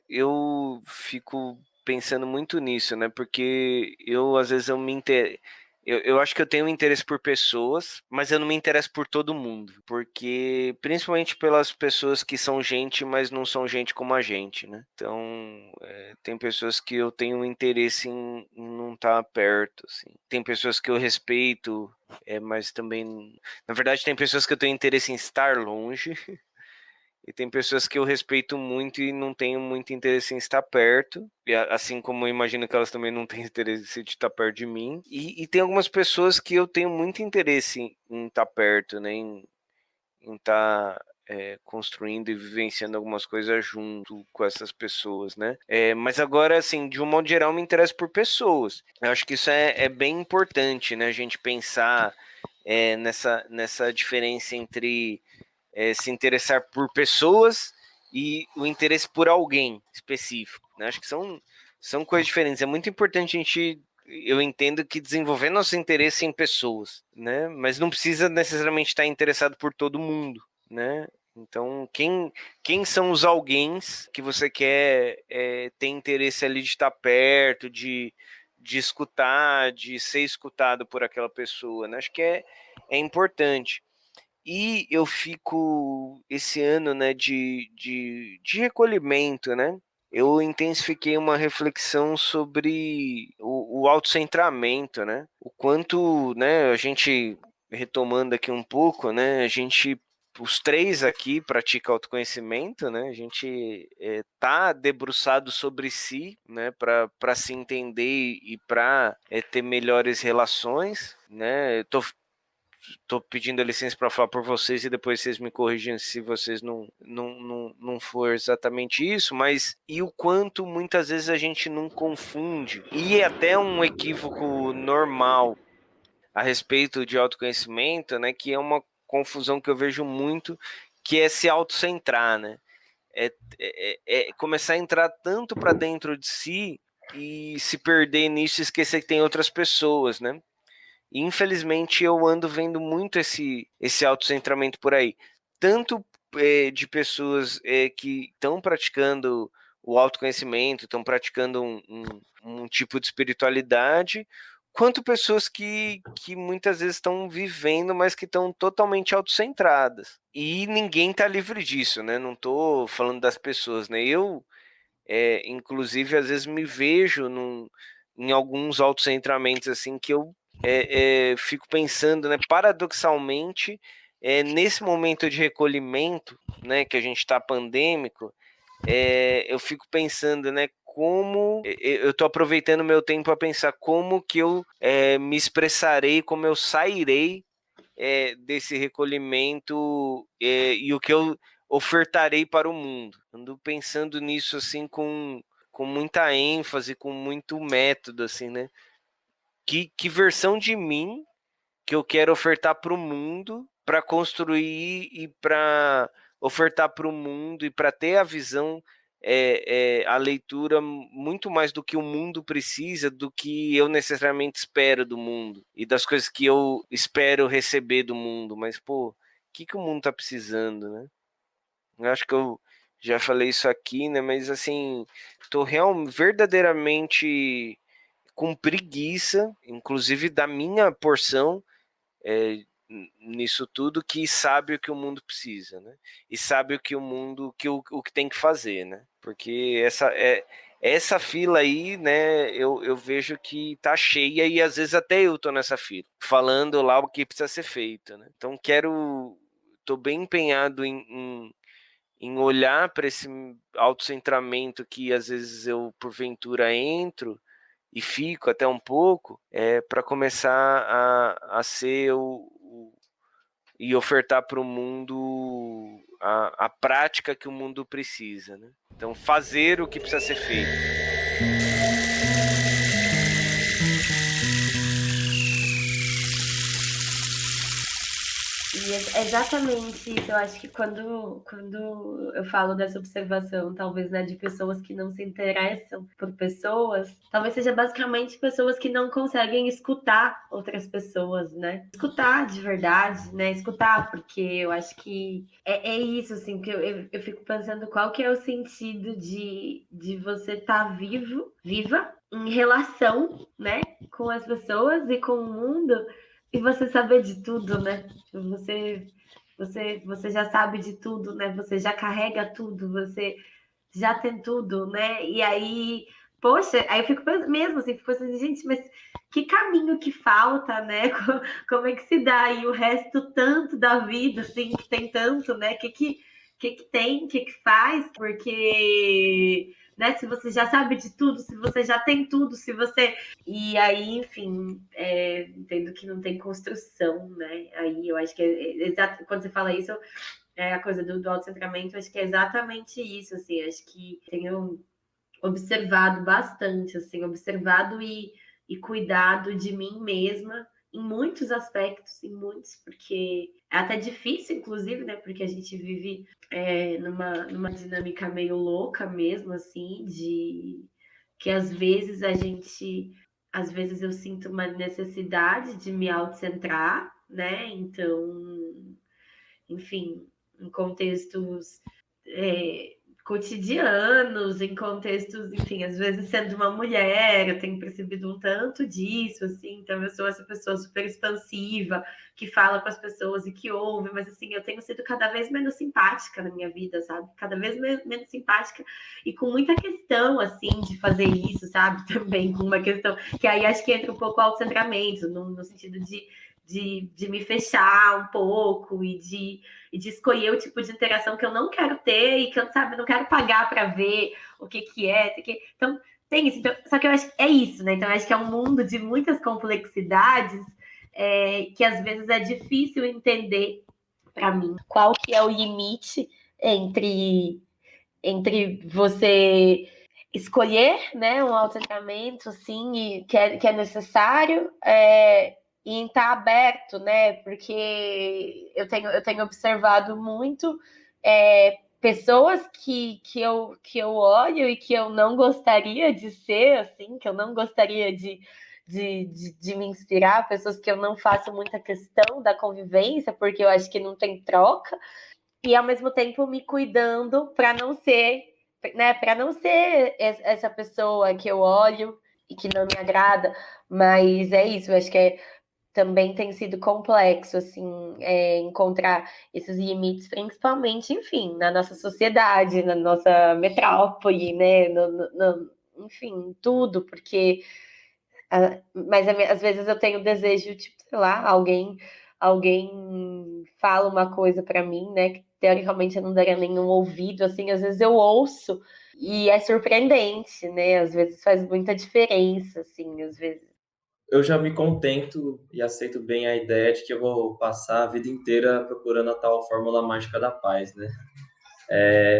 Eu fico pensando muito nisso, né? Porque às vezes, eu acho que eu tenho um interesse por pessoas, mas eu não me interesso por todo mundo. Porque, principalmente pelas pessoas que são gente, mas não são gente como a gente, né? Então, tem pessoas que eu tenho interesse em não estar perto, assim. Tem pessoas que eu respeito, mas também... Na verdade, tem pessoas que eu tenho interesse em estar longe. E tem pessoas que eu respeito muito e não tenho muito interesse em estar perto. E assim como eu imagino que elas também não têm interesse de estar perto de mim. E tem algumas pessoas que eu tenho muito interesse em estar perto, né? Em estar construindo e vivenciando algumas coisas junto com essas pessoas, né? Mas agora, assim, de um modo geral, me interesso por pessoas. Eu acho que isso é bem importante, né? A gente pensar nessa diferença entre se interessar por pessoas e o interesse por alguém específico, né? Acho que são coisas diferentes. É muito importante eu entendo que desenvolver nosso interesse em pessoas, né? Mas não precisa necessariamente estar interessado por todo mundo, né? Então, quem são os alguéms que você quer ter interesse ali de estar perto, de escutar, de ser escutado por aquela pessoa, né? Acho que é importante. E eu fico esse ano, né, de recolhimento, né? Eu intensifiquei uma reflexão sobre o autocentramento, né? O quanto, né, a gente, retomando aqui um pouco, né, os três aqui praticam autoconhecimento, né? A gente tá debruçado sobre si, né, para se entender e para ter melhores relações, né? Tô pedindo a licença para falar por vocês e depois vocês me corrigem se vocês não for exatamente isso, mas e o quanto muitas vezes a gente não confunde, e é até um equívoco normal a respeito de autoconhecimento, né, que é uma confusão que eu vejo muito, que é se autocentrar, né? É começar a entrar tanto para dentro de si e se perder nisso e esquecer que tem outras pessoas, né? E, infelizmente, eu ando vendo muito esse autocentramento por aí. Tanto de pessoas que estão praticando o autoconhecimento, estão praticando um tipo de espiritualidade, quanto pessoas que muitas vezes estão vivendo, mas que estão totalmente autocentradas. E ninguém está livre disso, né? Não estou falando das pessoas, né? Inclusive, às vezes me vejo em alguns autocentramentos assim que eu fico pensando, né, paradoxalmente, nesse momento de recolhimento, né, que a gente está pandêmico, eu fico pensando, né, como eu estou aproveitando meu tempo para pensar como que eu me expressarei, como eu sairei desse recolhimento e o que eu ofertarei para o mundo. Ando pensando nisso assim com muita ênfase, com muito método, assim, né? Que versão de mim que eu quero ofertar para o mundo, para construir e para ofertar para o mundo e para ter a visão, a leitura muito mais do que o mundo precisa, do que eu necessariamente espero do mundo e das coisas que eu espero receber do mundo. Mas, pô, o que o mundo está precisando, né? Eu acho que eu já falei isso aqui, né? Mas, assim, tô verdadeiramente com preguiça, inclusive da minha porção, nisso tudo, que sabe o que o mundo precisa, né? E sabe o que o mundo, o que tem que fazer, né? Porque essa fila aí, né, eu vejo que tá cheia e às vezes até eu tô nessa fila, falando lá o que precisa ser feito, né? Então tô bem empenhado em olhar para esse autocentramento que às vezes eu porventura entro e fico até um pouco, para começar a ser e ofertar para o mundo a prática que o mundo precisa, né? Então, fazer o que precisa ser feito. E é exatamente isso. Eu acho que quando eu falo dessa observação, talvez, né, de pessoas que não se interessam por pessoas, talvez seja basicamente pessoas que não conseguem escutar outras pessoas, né? Escutar de verdade, né? Escutar, porque eu acho que é isso, assim, que eu fico pensando qual que é o sentido de você estar viva, em relação, né, com as pessoas e com o mundo, e você saber de tudo, né? Você já sabe de tudo, né? Você já carrega tudo, você já tem tudo, né? E aí, poxa, aí eu fico mesmo assim, fico pensando, gente, mas que caminho que falta, né? Como é que se dá aí o resto tanto da vida, assim, que tem tanto, né? Que tem, que faz? Porque, né, se você já sabe de tudo, se você já tem tudo, se você... E aí, enfim, entendo que não tem construção, né? Aí eu acho que exato, quando você fala isso, a coisa do autocentramento, acho que é exatamente isso, assim, acho que tenho observado bastante, assim, observado e cuidado de mim mesma em muitos aspectos, em muitos, porque é até difícil, inclusive, né, porque a gente vive numa dinâmica meio louca mesmo, assim, de que às vezes eu sinto uma necessidade de me autocentrar, né, então, enfim, em contextos cotidianos, em contextos, enfim, às vezes sendo uma mulher, eu tenho percebido um tanto disso, assim, então eu sou essa pessoa super expansiva, que fala com as pessoas e que ouve, mas assim, eu tenho sido cada vez menos simpática na minha vida, sabe? Cada vez menos simpática e com muita questão, assim, de fazer isso, sabe? Também com uma questão, que aí acho que entra um pouco o autocentramento, no sentido de me fechar um pouco e de escolher o tipo de interação que eu não quero ter e que eu, sabe, não quero pagar para ver o que é. Então, tem isso. Então, só que eu acho que é isso, né? Então, eu acho que é um mundo de muitas complexidades que às vezes é difícil entender para mim qual que é o limite entre você escolher, né, um autotreinamento, assim, que é necessário, e estar aberto, né, porque eu tenho observado muito pessoas que eu olho e que eu não gostaria de ser, assim, que eu não gostaria de me inspirar, pessoas que eu não faço muita questão da convivência, porque eu acho que não tem troca, e ao mesmo tempo me cuidando para não ser, né, para não ser essa pessoa que eu olho e que não me agrada, mas é isso, eu acho que também tem sido complexo, assim, encontrar esses limites, principalmente, enfim, na nossa sociedade, na nossa metrópole, né, enfim, tudo, porque mas às vezes eu tenho desejo, tipo, sei lá, alguém fala uma coisa para mim, né, que teoricamente eu não daria nenhum ouvido, assim, às vezes eu ouço e é surpreendente, né, às vezes faz muita diferença, assim, às vezes. Eu já me contento e aceito bem a ideia de que eu vou passar a vida inteira procurando a tal fórmula mágica da paz, né?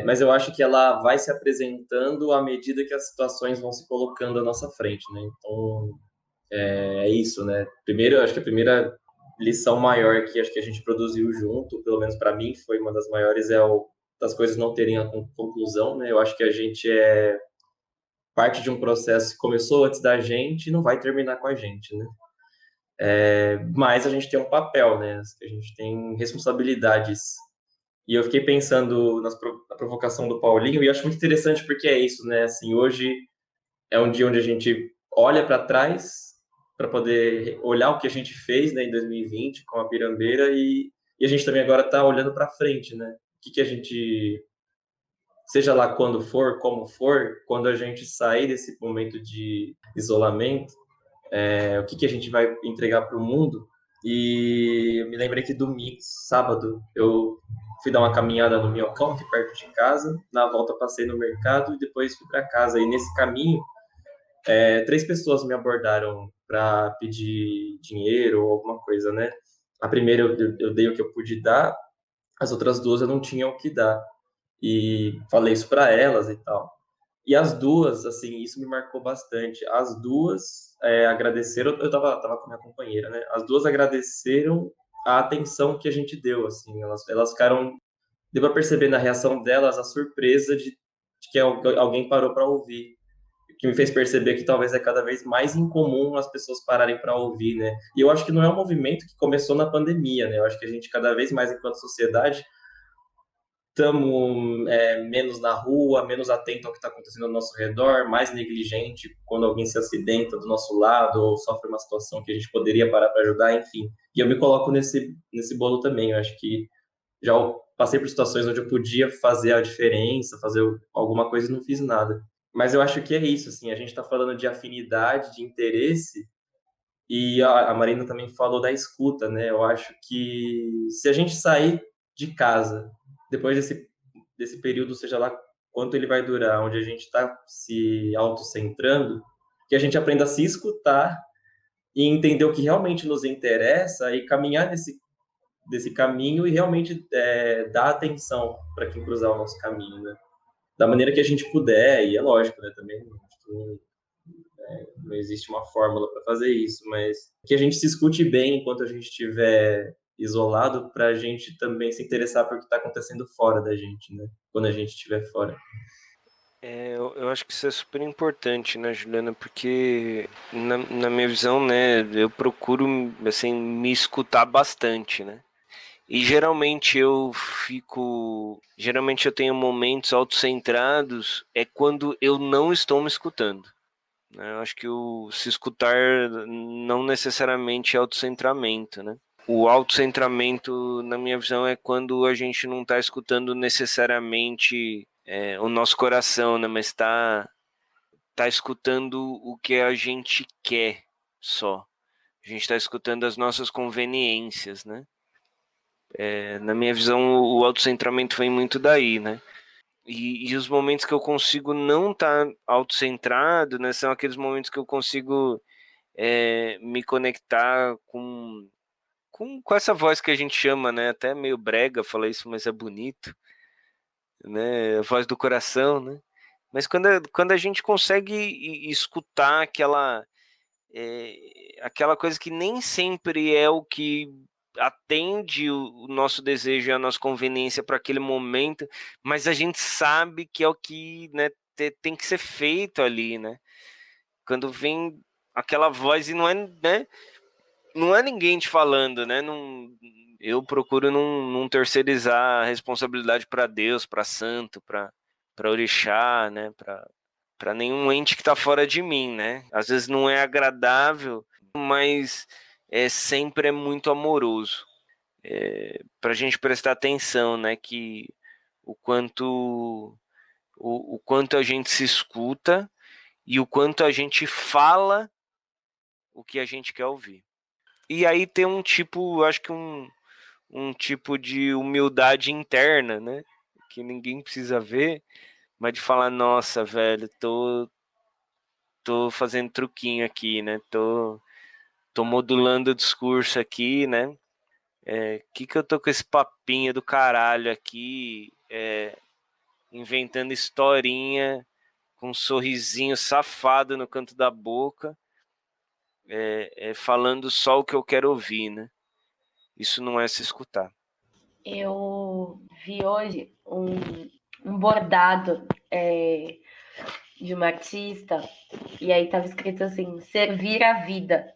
Mas eu acho que ela vai se apresentando à medida que as situações vão se colocando à nossa frente, né? Então, é isso, né? Primeiro, eu acho que a primeira lição maior que acho que a gente produziu junto, pelo menos para mim, foi uma das maiores, das coisas não terem a conclusão, né? Eu acho que a gente é parte de um processo que começou antes da gente e não vai terminar com a gente, né? Mas a gente tem um papel, né? A gente tem responsabilidades. E eu fiquei pensando na provocação do Paulinho, e eu acho muito interessante porque é isso, né? Assim, hoje é um dia onde a gente olha para trás para poder olhar o que a gente fez, né, em 2020 com a Pirambeira e a gente também agora está olhando para frente, né? O que a gente, seja lá quando for, como for, quando a gente sair desse momento de isolamento, o que a gente vai entregar para o mundo. E eu me lembrei que domingo, sábado, eu fui dar uma caminhada no Minhocão, aqui perto de casa. Na volta passei no mercado e depois fui para casa. E nesse caminho, 3 pessoas me abordaram para pedir dinheiro ou alguma coisa, né? A primeira eu dei o que eu pude dar, as outras 2 eu não tinha o que dar. E falei isso para elas e tal. E as duas, assim, isso me marcou bastante. As duas agradeceram, eu tava com a minha companheira, né? As duas agradeceram a atenção que a gente deu, assim. Elas ficaram, deu para perceber na reação delas a surpresa de que alguém parou para ouvir. O que me fez perceber que talvez é cada vez mais incomum as pessoas pararem para ouvir, né? E eu acho que não é um movimento que começou na pandemia, né? Eu acho que a gente cada vez mais, enquanto sociedade, estamos menos na rua, menos atento ao que está acontecendo ao nosso redor, mais negligente quando alguém se acidenta do nosso lado ou sofre uma situação que a gente poderia parar para ajudar, enfim. E eu me coloco nesse bolo também. Eu acho que já passei por situações onde eu podia fazer a diferença, fazer alguma coisa e não fiz nada. Mas eu acho que é isso, assim, a gente está falando de afinidade, de interesse, e a Marina também falou da escuta, né? Eu acho que se a gente sair de casa, depois desse período, seja lá quanto ele vai durar, onde a gente está se autocentrando, que a gente aprenda a se escutar e entender o que realmente nos interessa e caminhar desse caminho e realmente dar atenção para quem cruzar o nosso caminho, né? Da maneira que a gente puder, e é lógico, né? Também não existe uma fórmula para fazer isso, mas que a gente se escute bem enquanto a gente estiver isolado, para a gente também se interessar por o que está acontecendo fora da gente, né? Quando a gente estiver fora. Eu acho que isso é super importante, né, Juliana? Porque na minha visão, né, eu procuro assim me escutar bastante, né? E geralmente eu tenho momentos autocentrados quando eu não estou me escutando, né? Eu acho que o se escutar não necessariamente é autocentramento, né? O autocentramento, na minha visão, é quando a gente não está escutando necessariamente o nosso coração, né? Mas tá escutando o que a gente quer só. A gente está escutando as nossas conveniências, né? Na minha visão, o autocentramento vem muito daí, né? E os momentos que eu consigo não estar autocentrado, né? São aqueles momentos que eu consigo me conectar com essa voz que a gente chama, né? Até meio brega falar isso, mas é bonito, né? A voz do coração, né? Mas quando a gente consegue escutar aquela coisa que nem sempre é o que atende o nosso desejo e a nossa conveniência para aquele momento, mas a gente sabe que é o que, né, tem que ser feito ali, né? Quando vem aquela voz e não é ninguém te falando, né? Não, eu procuro não terceirizar a responsabilidade para Deus, para santo, para orixá, né? Para nenhum ente que está fora de mim, né? Às vezes não é agradável, mas sempre é muito amoroso. Para a gente prestar atenção, né? Que o quanto a gente se escuta e o quanto a gente fala o que a gente quer ouvir. E aí tem acho que um tipo de humildade interna, né? Que ninguém precisa ver, mas de falar, nossa, velho, tô fazendo truquinho aqui, né? Tô modulando o discurso aqui, né? Que eu tô com esse papinho do caralho aqui, inventando historinha, com um sorrisinho safado no canto da boca, falando só o que eu quero ouvir, né? Isso não é se escutar. Eu vi hoje um bordado de uma artista, e aí estava escrito assim, servir a vida.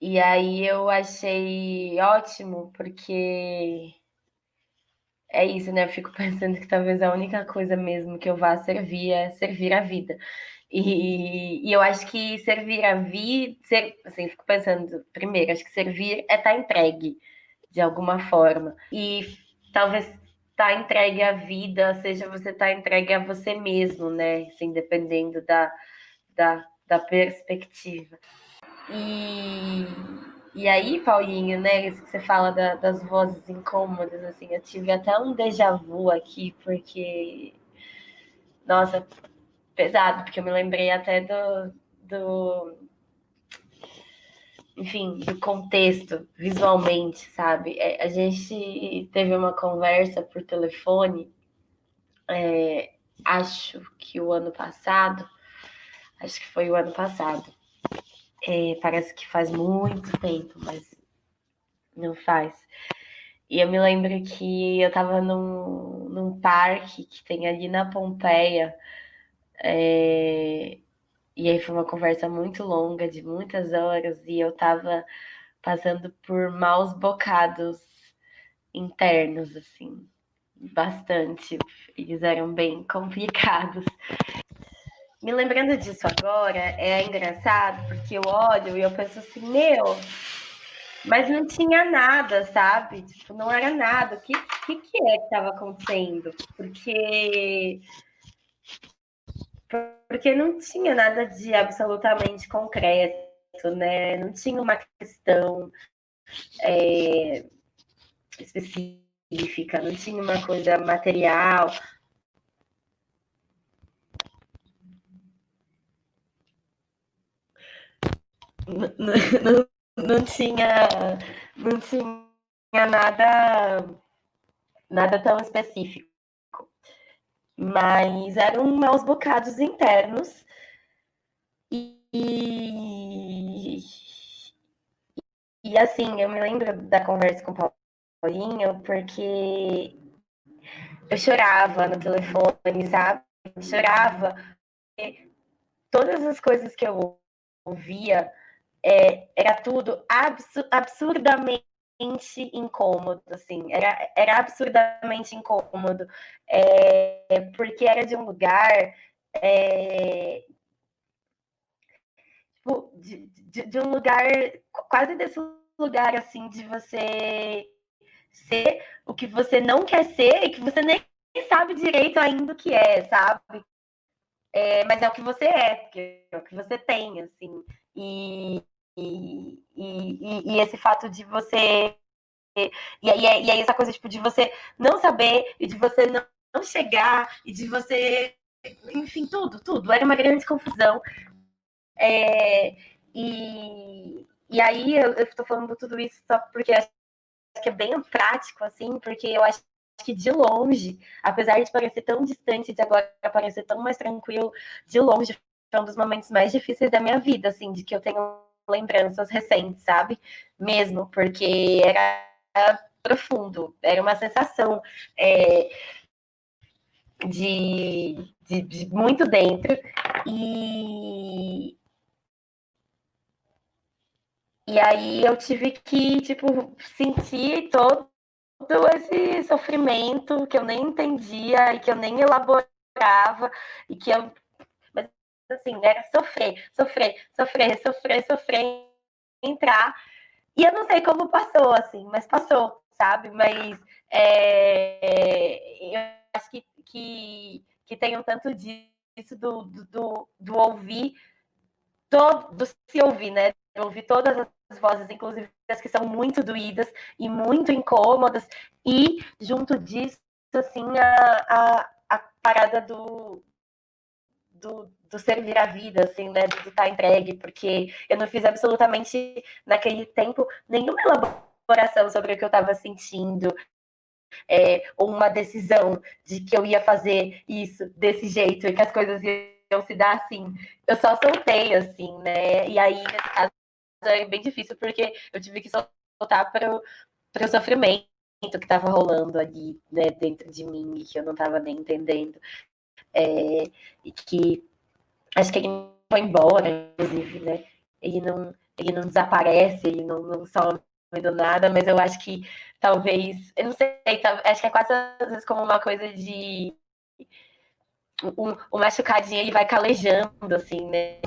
E aí eu achei ótimo, porque é isso, né? Eu fico pensando que talvez a única coisa mesmo que eu vá servir é servir a vida. E eu acho que servir a vida, assim, fico pensando, primeiro, acho que servir é estar entregue de alguma forma. E talvez estar entregue à vida seja você estar entregue a você mesmo, né? Assim, dependendo da perspectiva. E aí, Paulinho, né, isso que você fala das vozes incômodas, assim, eu tive até um déjà vu aqui, porque, nossa, pesado, porque eu me lembrei até enfim, do contexto, visualmente, sabe? A gente teve uma conversa por telefone, acho que o ano passado, acho que foi o ano passado, parece que faz muito tempo, mas não faz. E eu me lembro que eu tava num parque que tem ali na Pompeia, e aí foi uma conversa muito longa, de muitas horas, e eu tava passando por maus bocados internos, assim, bastante. Eles eram bem complicados. Me lembrando disso agora, é engraçado, porque eu olho e eu penso assim, meu, mas não tinha nada, sabe? Tipo, não era nada. O que é que estava acontecendo? Porque não tinha nada de absolutamente concreto, né? Não tinha uma questão específica, não tinha uma coisa material. Não tinha, não tinha nada tão específico. Mas eram maus bocados internos. E assim, eu me lembro da conversa com o Paulinho, porque eu chorava no telefone, sabe? Eu chorava. Todas as coisas que eu ouvia era tudo absurdamente incômodo, assim, era absurdamente incômodo, porque era de um lugar, tipo, de um lugar, quase desse lugar, assim, de você ser o que você não quer ser e que você nem sabe direito ainda o que é, sabe? Mas é o que você é, porque é o que você tem, assim. E esse fato de você. E aí essa coisa tipo, de você não saber e de você não chegar e de você. Enfim, tudo. Era uma grande confusão. E aí eu estou falando tudo isso só porque acho que é bem prático, assim, porque eu acho que de longe, apesar de parecer tão distante de agora, parecer tão mais tranquilo, de longe foi um dos momentos mais difíceis da minha vida, assim, de que eu tenho lembranças recentes, sabe? Mesmo, porque era profundo, era uma sensação de muito dentro. E aí eu tive que, tipo, sentir todo esse sofrimento que eu nem entendia e que eu nem elaborava e que eu, mas assim, era sofrer, entrar. E eu não sei como passou, assim, mas passou, sabe? Mas eu acho que tem um tanto disso do ouvir, do se ouvir, né? Eu ouvi todas as vozes, inclusive as que são muito doídas e muito incômodas, e junto disso, assim, a parada do servir a vida, assim, né? Do estar entregue, porque eu não fiz absolutamente naquele tempo nenhuma elaboração sobre o que eu estava sentindo, ou uma decisão de que eu ia fazer isso desse jeito e que as coisas iam se dar assim. Eu só soltei, assim, né? E aí, nesse caso, é bem difícil, porque eu tive que soltar para o sofrimento que estava rolando ali, né, dentro de mim, e que eu não estava nem entendendo. E que acho que ele foi embora, inclusive, né? Ele não desaparece, ele não some, do nada, mas eu acho que talvez, eu não sei, acho que é quase às vezes como uma coisa de o machucadinho ele vai calejando, assim, né?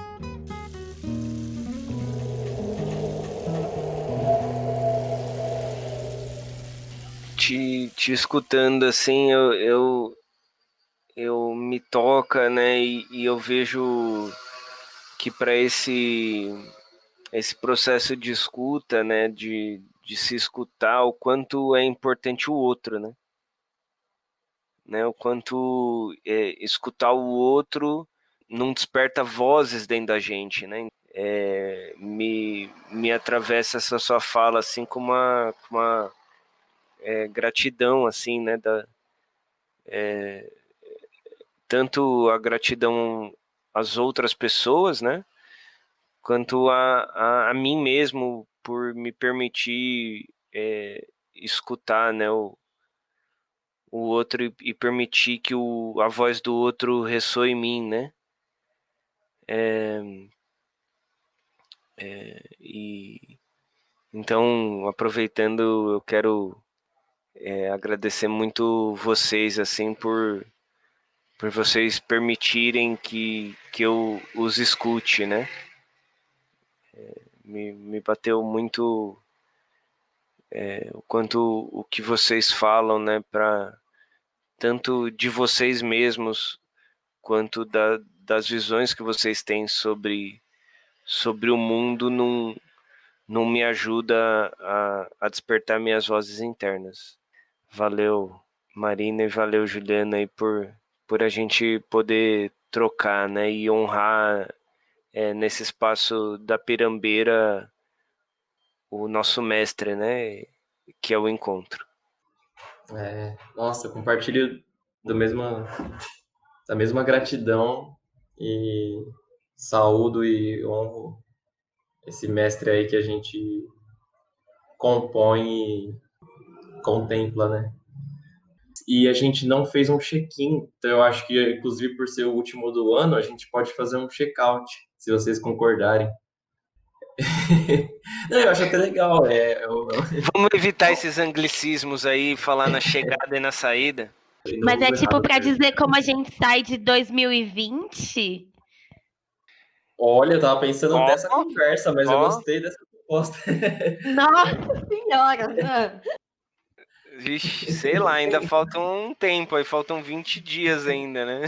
Te escutando assim, eu me toca, né? E eu vejo que para esse processo de escuta, né? De se escutar, o quanto é importante o outro, né? O quanto escutar o outro não desperta vozes dentro da gente, né? Me atravessa essa sua fala assim com uma gratidão, assim, né? Tanto a gratidão às outras pessoas, né? Quanto a mim mesmo por me permitir escutar, né? O outro e permitir que a voz do outro ressoe em mim, né? E então, aproveitando, eu quero agradecer muito vocês, assim, por vocês permitirem que eu os escute, né? Me bateu muito o quanto o que vocês falam, né? Tanto de vocês mesmos, quanto das visões que vocês têm sobre o mundo, não me ajuda a despertar minhas vozes internas. Valeu, Marina, e valeu, Juliana, aí por a gente poder trocar, né, e honrar nesse espaço da Pirambeira o nosso mestre, né, que é o encontro. Nossa, eu compartilho da mesma gratidão e saúdo e honro esse mestre aí que a gente compõe e contempla, né? E a gente não fez um check-in, então eu acho que, inclusive, por ser o último do ano, a gente pode fazer um check-out, se vocês concordarem. Não, eu acho até legal. Vamos evitar esses anglicismos aí, falar na chegada e na saída. Mas é tipo para dizer como a gente sai de 2020? Olha, eu tava pensando nessa conversa, mas eu gostei dessa proposta. Nossa Senhora! Vixe, sei lá, ainda falta um tempo, aí faltam 20 dias ainda, né?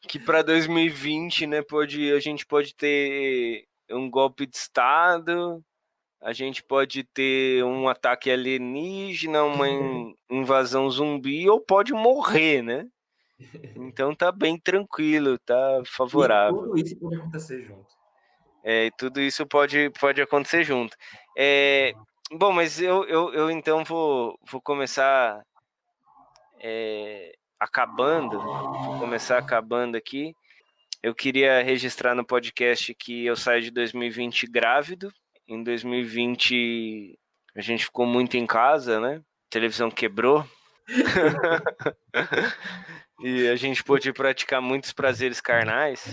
Que para 2020, né, a gente pode ter um golpe de Estado, a gente pode ter um ataque alienígena, uma invasão zumbi, ou pode morrer, né? Então tá bem tranquilo, tá favorável. E tudo isso pode acontecer junto. E tudo isso pode acontecer junto. Bom, mas eu então vou começar acabando. Vou começar acabando aqui. Eu queria registrar no podcast que eu saio de 2020 grávido. Em 2020 a gente ficou muito em casa, né? A televisão quebrou. E a gente pôde praticar muitos prazeres carnais.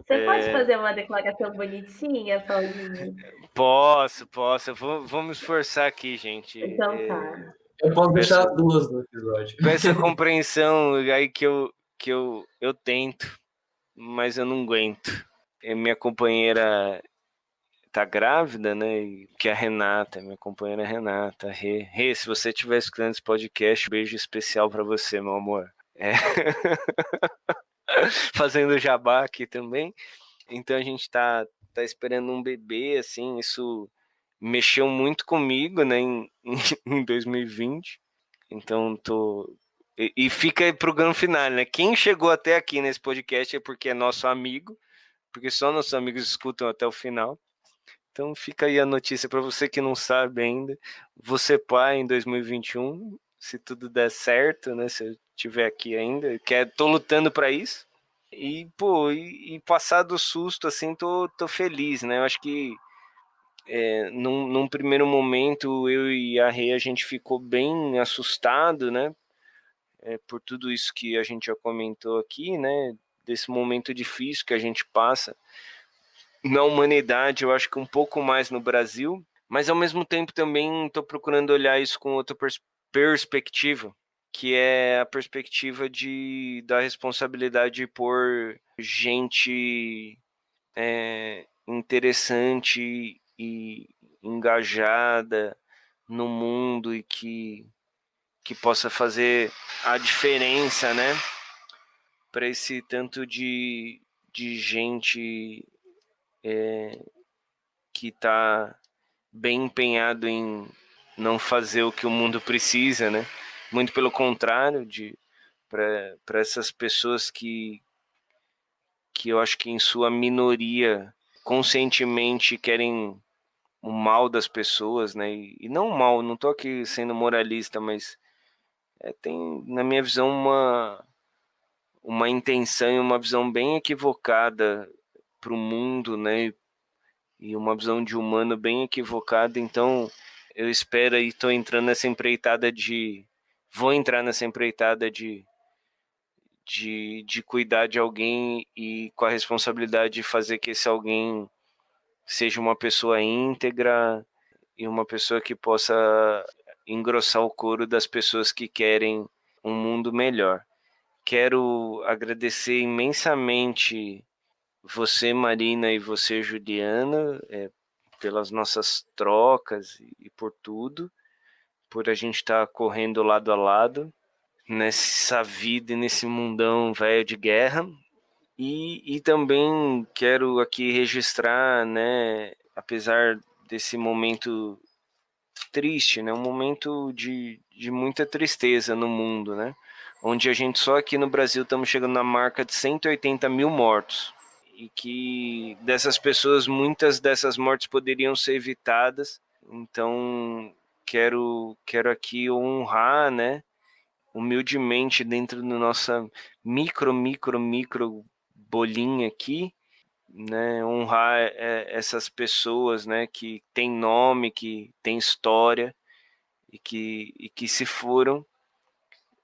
Você pode fazer uma declaração bonitinha, Paulinho? Posso. Vou me esforçar aqui, gente. Então tá. Eu posso deixar as duas no episódio. Peço a compreensão aí que eu tento, mas eu não aguento. Minha companheira tá grávida, né? Que é a Renata, minha companheira Renata. Rê, se você estiver escutando esse podcast, beijo especial para você, meu amor. Fazendo jabá aqui também. Então a gente tá esperando um bebê, assim, isso mexeu muito comigo, né, em 2020. Então e fica aí pro grande final, né? Quem chegou até aqui nesse podcast é porque é nosso amigo, porque só nossos amigos escutam até o final. Então fica aí a notícia para você que não sabe ainda. Você pai em 2021, se tudo der certo, né? Se eu estiver aqui ainda, tô lutando para isso. E, pô, e passar do susto, assim, tô feliz, né? Eu acho que num primeiro momento, eu e a Rê, a gente ficou bem assustado, né? Por tudo isso que a gente já comentou aqui, né? Desse momento difícil que a gente passa na humanidade, eu acho que um pouco mais no Brasil, Mas ao mesmo tempo também estou procurando olhar isso com outra perspectiva, que é a perspectiva da responsabilidade por gente interessante e engajada no mundo e que possa fazer a diferença, né? Para esse tanto de gente que está bem empenhado em não fazer o que o mundo precisa, né? Muito pelo contrário, para essas pessoas que eu acho que em sua minoria conscientemente querem o mal das pessoas, né? E não o mal, não tô aqui sendo moralista, mas tem, na minha visão, uma intenção e uma visão bem equivocada para o mundo, né? E uma visão de humano bem equivocada. Então, eu espero e estou entrando nessa empreitada vou entrar nessa empreitada de cuidar de alguém e com a responsabilidade de fazer que esse alguém seja uma pessoa íntegra e uma pessoa que possa engrossar o couro das pessoas que querem um mundo melhor. Quero agradecer imensamente você, Marina, e você, Juliana, pelas nossas trocas e por tudo, por a gente estar correndo lado a lado nessa vida e nesse mundão velho de guerra. E também quero aqui registrar, né, apesar desse momento triste, né, um momento de muita tristeza no mundo, né, onde a gente só aqui no Brasil estamos chegando na marca de 180 mil mortos e que dessas pessoas, muitas dessas mortes poderiam ser evitadas. Então, quero aqui honrar, né, humildemente dentro da nossa micro bolinha aqui, né, honrar essas pessoas, né, que têm nome, que têm história e que se foram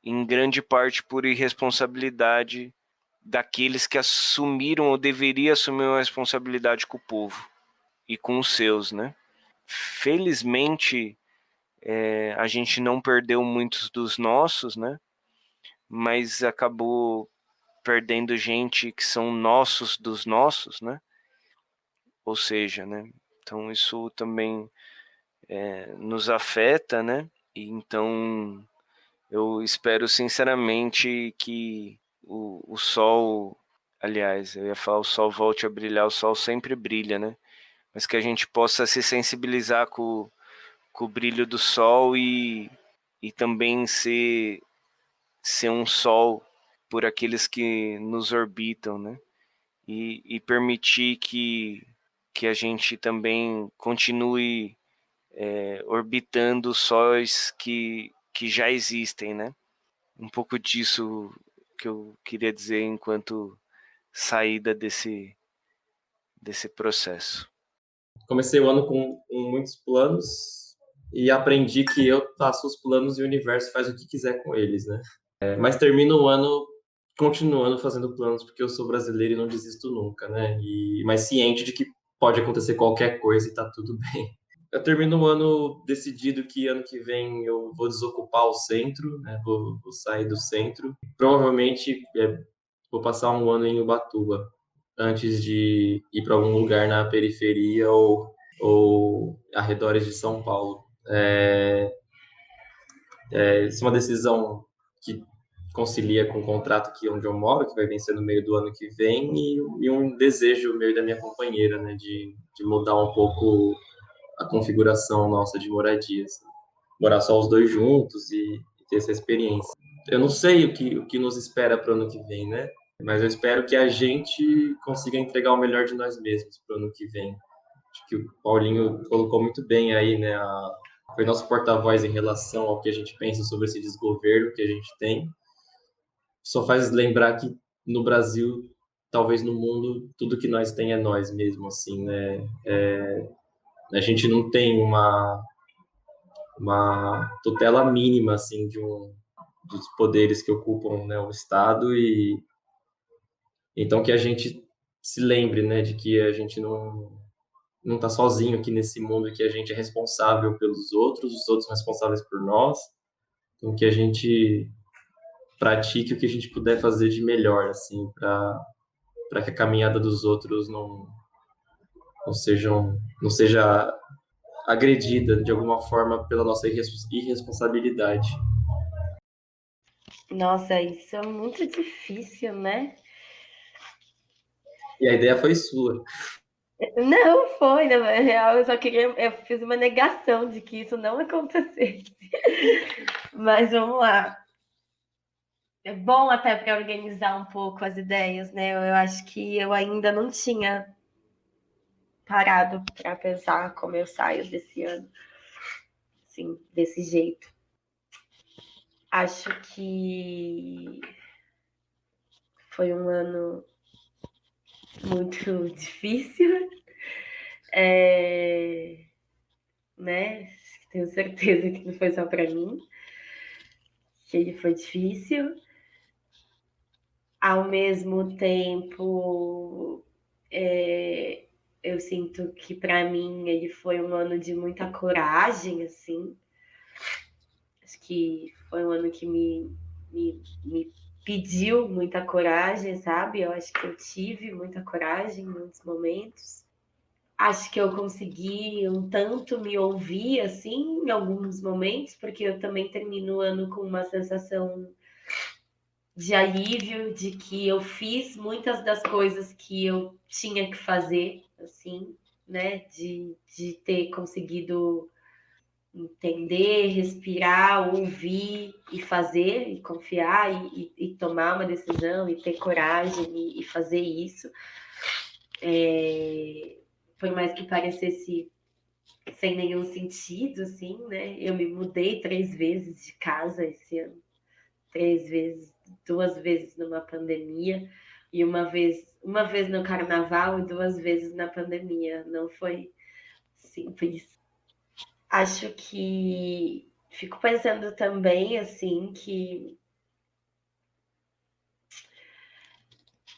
em grande parte por irresponsabilidade daqueles que assumiram ou deveriam assumir uma responsabilidade com o povo e com os seus, né? Felizmente, a gente não perdeu muitos dos nossos, né? Mas acabou perdendo gente que são nossos dos nossos, né? Ou seja, né? Então isso também nos afeta, né? E então eu espero sinceramente que o sol, aliás, eu ia falar o sol volte a brilhar, o sol sempre brilha, né? Mas que a gente possa se sensibilizar com o brilho do sol e também ser um sol por aqueles que nos orbitam, né? E permitir que a gente também continue orbitando sóis que já existem, né? Um pouco disso que eu queria dizer enquanto saída desse processo. Comecei o ano com muitos planos e aprendi que eu faço os planos e o universo faz o que quiser com eles, né? Mas termino o ano continuando fazendo planos porque eu sou brasileiro e não desisto nunca, né? Mas ciente de que pode acontecer qualquer coisa e tá tudo bem. Eu termino o ano decidido que ano que vem eu vou desocupar o centro, né? Vou sair do centro. Provavelmente vou passar um ano em Ubatuba antes de ir para algum lugar na periferia ou arredores de São Paulo. Isso é uma decisão que concilia com o contrato aqui onde eu moro, que vai vencer no meio do ano que vem, e um desejo meio da minha companheira, né, de mudar um pouco a configuração nossa de moradia. Assim. Morar só os dois juntos e ter essa experiência. Eu não sei o que nos espera para o ano que vem, né? Mas eu espero que a gente consiga entregar o melhor de nós mesmos para o ano que vem. Acho que o Paulinho colocou muito bem aí, né? Foi nosso porta-voz em relação ao que a gente pensa sobre esse desgoverno que a gente tem. Só faz lembrar que no Brasil, talvez no mundo, tudo que nós tem é nós mesmo, assim, né? A gente não tem uma tutela mínima, assim, dos poderes que ocupam, né, o Estado e então que a gente se lembre, né, de que a gente não tá sozinho aqui nesse mundo, que a gente é responsável pelos outros, os outros são responsáveis por nós. Então, que a gente pratique o que a gente puder fazer de melhor, assim, para que a caminhada dos outros não seja agredida de alguma forma pela nossa irresponsabilidade. Nossa, isso é muito difícil, né? E a ideia foi sua. Não foi, na real, eu fiz uma negação de que isso não acontecesse. Mas vamos lá. É bom até para organizar um pouco as ideias, né? Eu acho que eu ainda não tinha parado para pensar como eu saio desse ano, assim, desse jeito. Acho que foi um ano muito difícil, né? Tenho certeza que não foi só para mim, que ele foi difícil. Ao mesmo tempo, eu sinto que para mim ele foi um ano de muita coragem, assim. Acho que foi um ano que me pediu muita coragem, sabe? Eu acho que eu tive muita coragem em muitos momentos. Acho que eu consegui um tanto me ouvir, assim, em alguns momentos, porque eu também termino o ano com uma sensação de alívio, de que eu fiz muitas das coisas que eu tinha que fazer, assim, né? De ter conseguido entender, respirar, ouvir e fazer, e confiar, e tomar uma decisão, e ter coragem, e fazer isso. Por mais que parecesse sem nenhum sentido, assim, né? Eu me mudei 3 vezes de casa esse ano. 3 vezes, 2 vezes numa pandemia e uma vez no carnaval e 2 vezes na pandemia. Não foi simples. Acho que fico pensando também, assim, que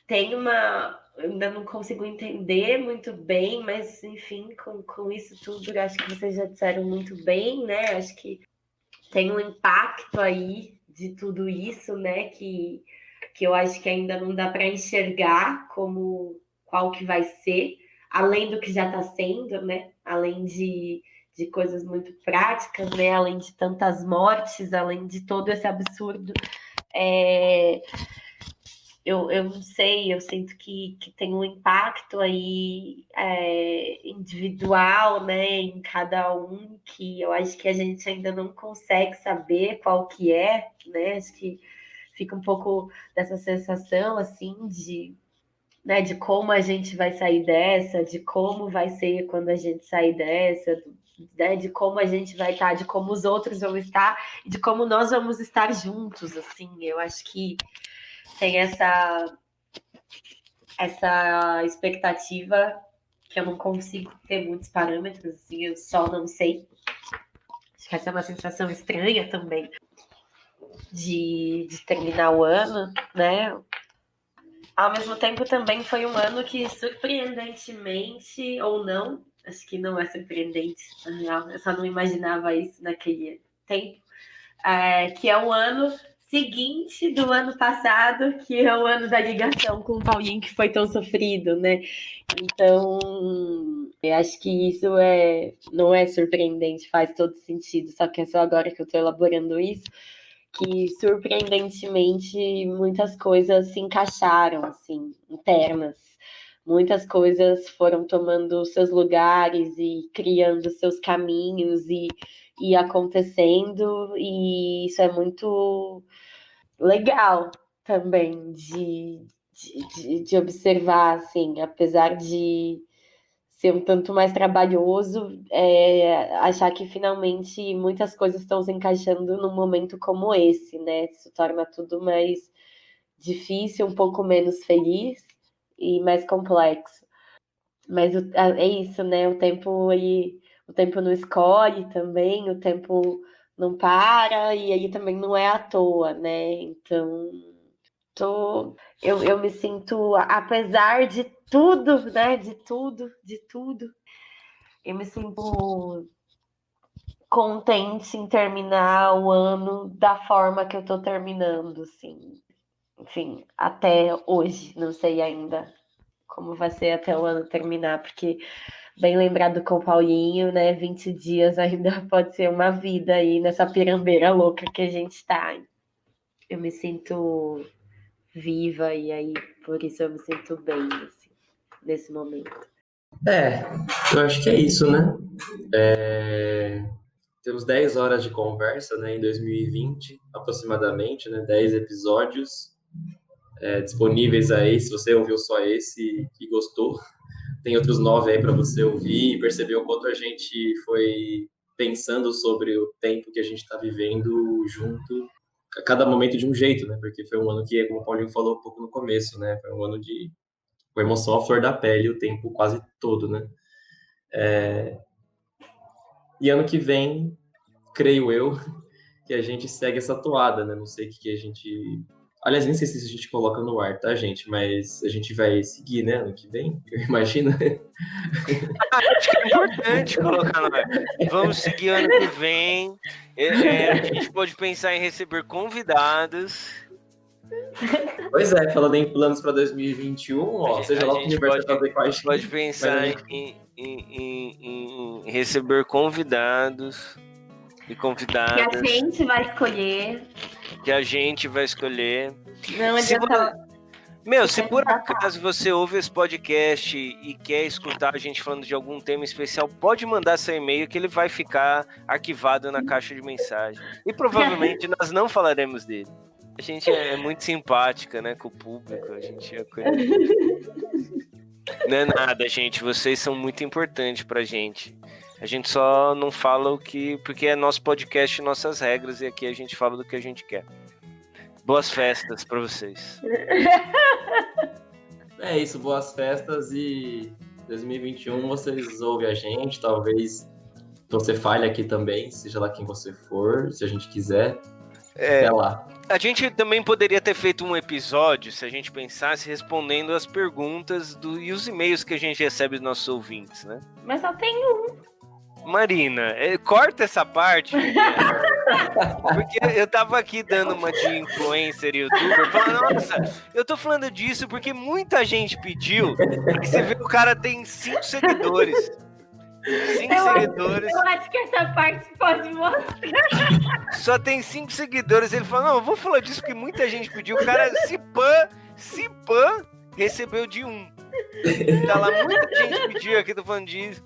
tem uma. Ainda não consigo entender muito bem, mas enfim, com isso tudo, acho que vocês já disseram muito bem, né? Acho que tem um impacto aí de tudo isso, né? Que eu acho que ainda não dá para enxergar como qual que vai ser, além do que já está sendo, né? Além de coisas muito práticas, né? Além de tantas mortes, além de todo esse absurdo. Eu não sei, eu sinto que tem um impacto aí individual, né, em cada um, que eu acho que a gente ainda não consegue saber qual que é, né, acho que fica um pouco dessa sensação, assim, né, de como a gente vai sair dessa, de como vai ser quando a gente sair dessa, né, de como a gente vai estar, de como os outros vão estar, e de como nós vamos estar juntos, assim, eu acho que tem essa expectativa que eu não consigo ter muitos parâmetros, assim, eu só não sei. Acho que essa é uma sensação estranha também de terminar o ano, né? Ao mesmo tempo, também foi um ano que, surpreendentemente, ou não, acho que não é surpreendente, na real, eu só não imaginava isso naquele tempo, que é o ano seguinte do ano passado, que é o ano da ligação com o Paulinho, que foi tão sofrido, né? Então, eu acho que isso não é surpreendente, faz todo sentido, só que é só agora que eu tô elaborando isso, que surpreendentemente muitas coisas se encaixaram, assim, internas. Muitas coisas foram tomando seus lugares e criando seus caminhos e acontecendo, e isso é muito legal também de observar, assim, apesar de ser um tanto mais trabalhoso, achar que finalmente muitas coisas estão se encaixando num momento como esse, né? Isso torna tudo mais difícil, um pouco menos feliz e mais complexo. Mas é isso, né? O tempo não escolhe também, o tempo não para, e aí também não é à toa, né? Então, eu me sinto, apesar de tudo, né? De tudo, Eu me sinto contente em terminar o ano da forma que eu tô terminando, assim. Enfim, até hoje, não sei ainda como vai ser até o ano terminar, porque, bem lembrado com o Paulinho, né, 20 dias ainda pode ser uma vida aí nessa pirambeira louca que a gente tá. Eu me sinto viva e aí, por isso eu me sinto bem, assim, nesse momento. Eu acho que é isso, né? Temos 10 horas de conversa, né, em 2020, aproximadamente, né, 10 episódios disponíveis aí, se você ouviu só esse e gostou. Tem outros 9 aí para você ouvir e perceber o quanto a gente foi pensando sobre o tempo que a gente está vivendo junto, a cada momento de um jeito, né? Porque foi um ano que, como o Paulinho falou um pouco no começo, né? Foi um ano com emoção à flor da pele o tempo quase todo, né? E ano que vem, creio eu, que a gente segue essa toada, né? Não sei o que a gente... Aliás, nem sei se a gente coloca no ar, tá, gente? Mas a gente vai seguir, né? Ano que vem, eu imagino. Acho que é importante colocar no ar. Vamos seguir ano que vem. A gente pode pensar em receber convidados. Pois é, falando em planos para 2021, ó, seja lá o que o universo vai fazer com a gente. Pode pensar em receber convidados e convidadas. Que a gente vai escolher. Não adianta. Se por acaso você ouve esse podcast e quer escutar a gente falando de algum tema especial, pode mandar seu e-mail que ele vai ficar arquivado na caixa de mensagem. E provavelmente nós não falaremos dele. A gente é muito simpática, né, com o público. A gente Não é nada, gente. Vocês são muito importantes pra gente. A gente só não fala porque é nosso podcast, nossas regras, e aqui a gente fala do que a gente quer. Boas festas pra vocês. É isso, boas festas e 2021 vocês ouvem a gente, talvez você fale aqui também, seja lá quem você for, se a gente quiser. Até lá. A gente também poderia ter feito um episódio, se a gente pensasse, respondendo as perguntas e os e-mails que a gente recebe dos nossos ouvintes, né? Mas só tem um. Marina, corta essa parte, porque eu tava aqui dando uma de influencer e youtuber, falando, nossa, eu tô falando disso porque muita gente pediu, e você vê que o cara tem 5 seguidores. 5 seguidores. Eu acho que essa parte pode mostrar. Só tem 5 seguidores, ele falou, não, eu vou falar disso porque muita gente pediu, o cara, se pã, recebeu de 1. Tá lá, muita gente pediu aqui, tô falando disso.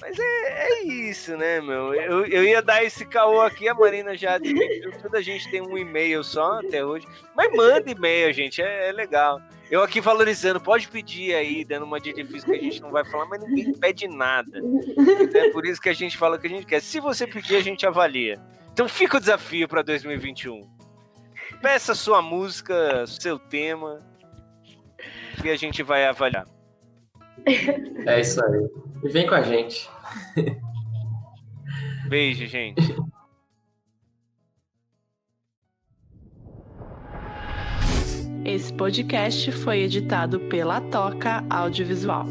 Mas é isso, né, meu? Eu ia dar esse caô aqui, a Marina já admitiu, toda a gente tem um e-mail só até hoje. Mas manda e-mail, gente, é legal. Eu aqui valorizando, pode pedir aí, dando uma de difícil que a gente não vai falar, mas ninguém pede nada. Então é por isso que a gente fala o que a gente quer. Se você pedir, a gente avalia. Então fica o desafio para 2021. Peça sua música, seu tema, que a gente vai avaliar. É isso aí. E vem com a gente. Beijo, gente. Esse podcast foi editado pela Toca Audiovisual.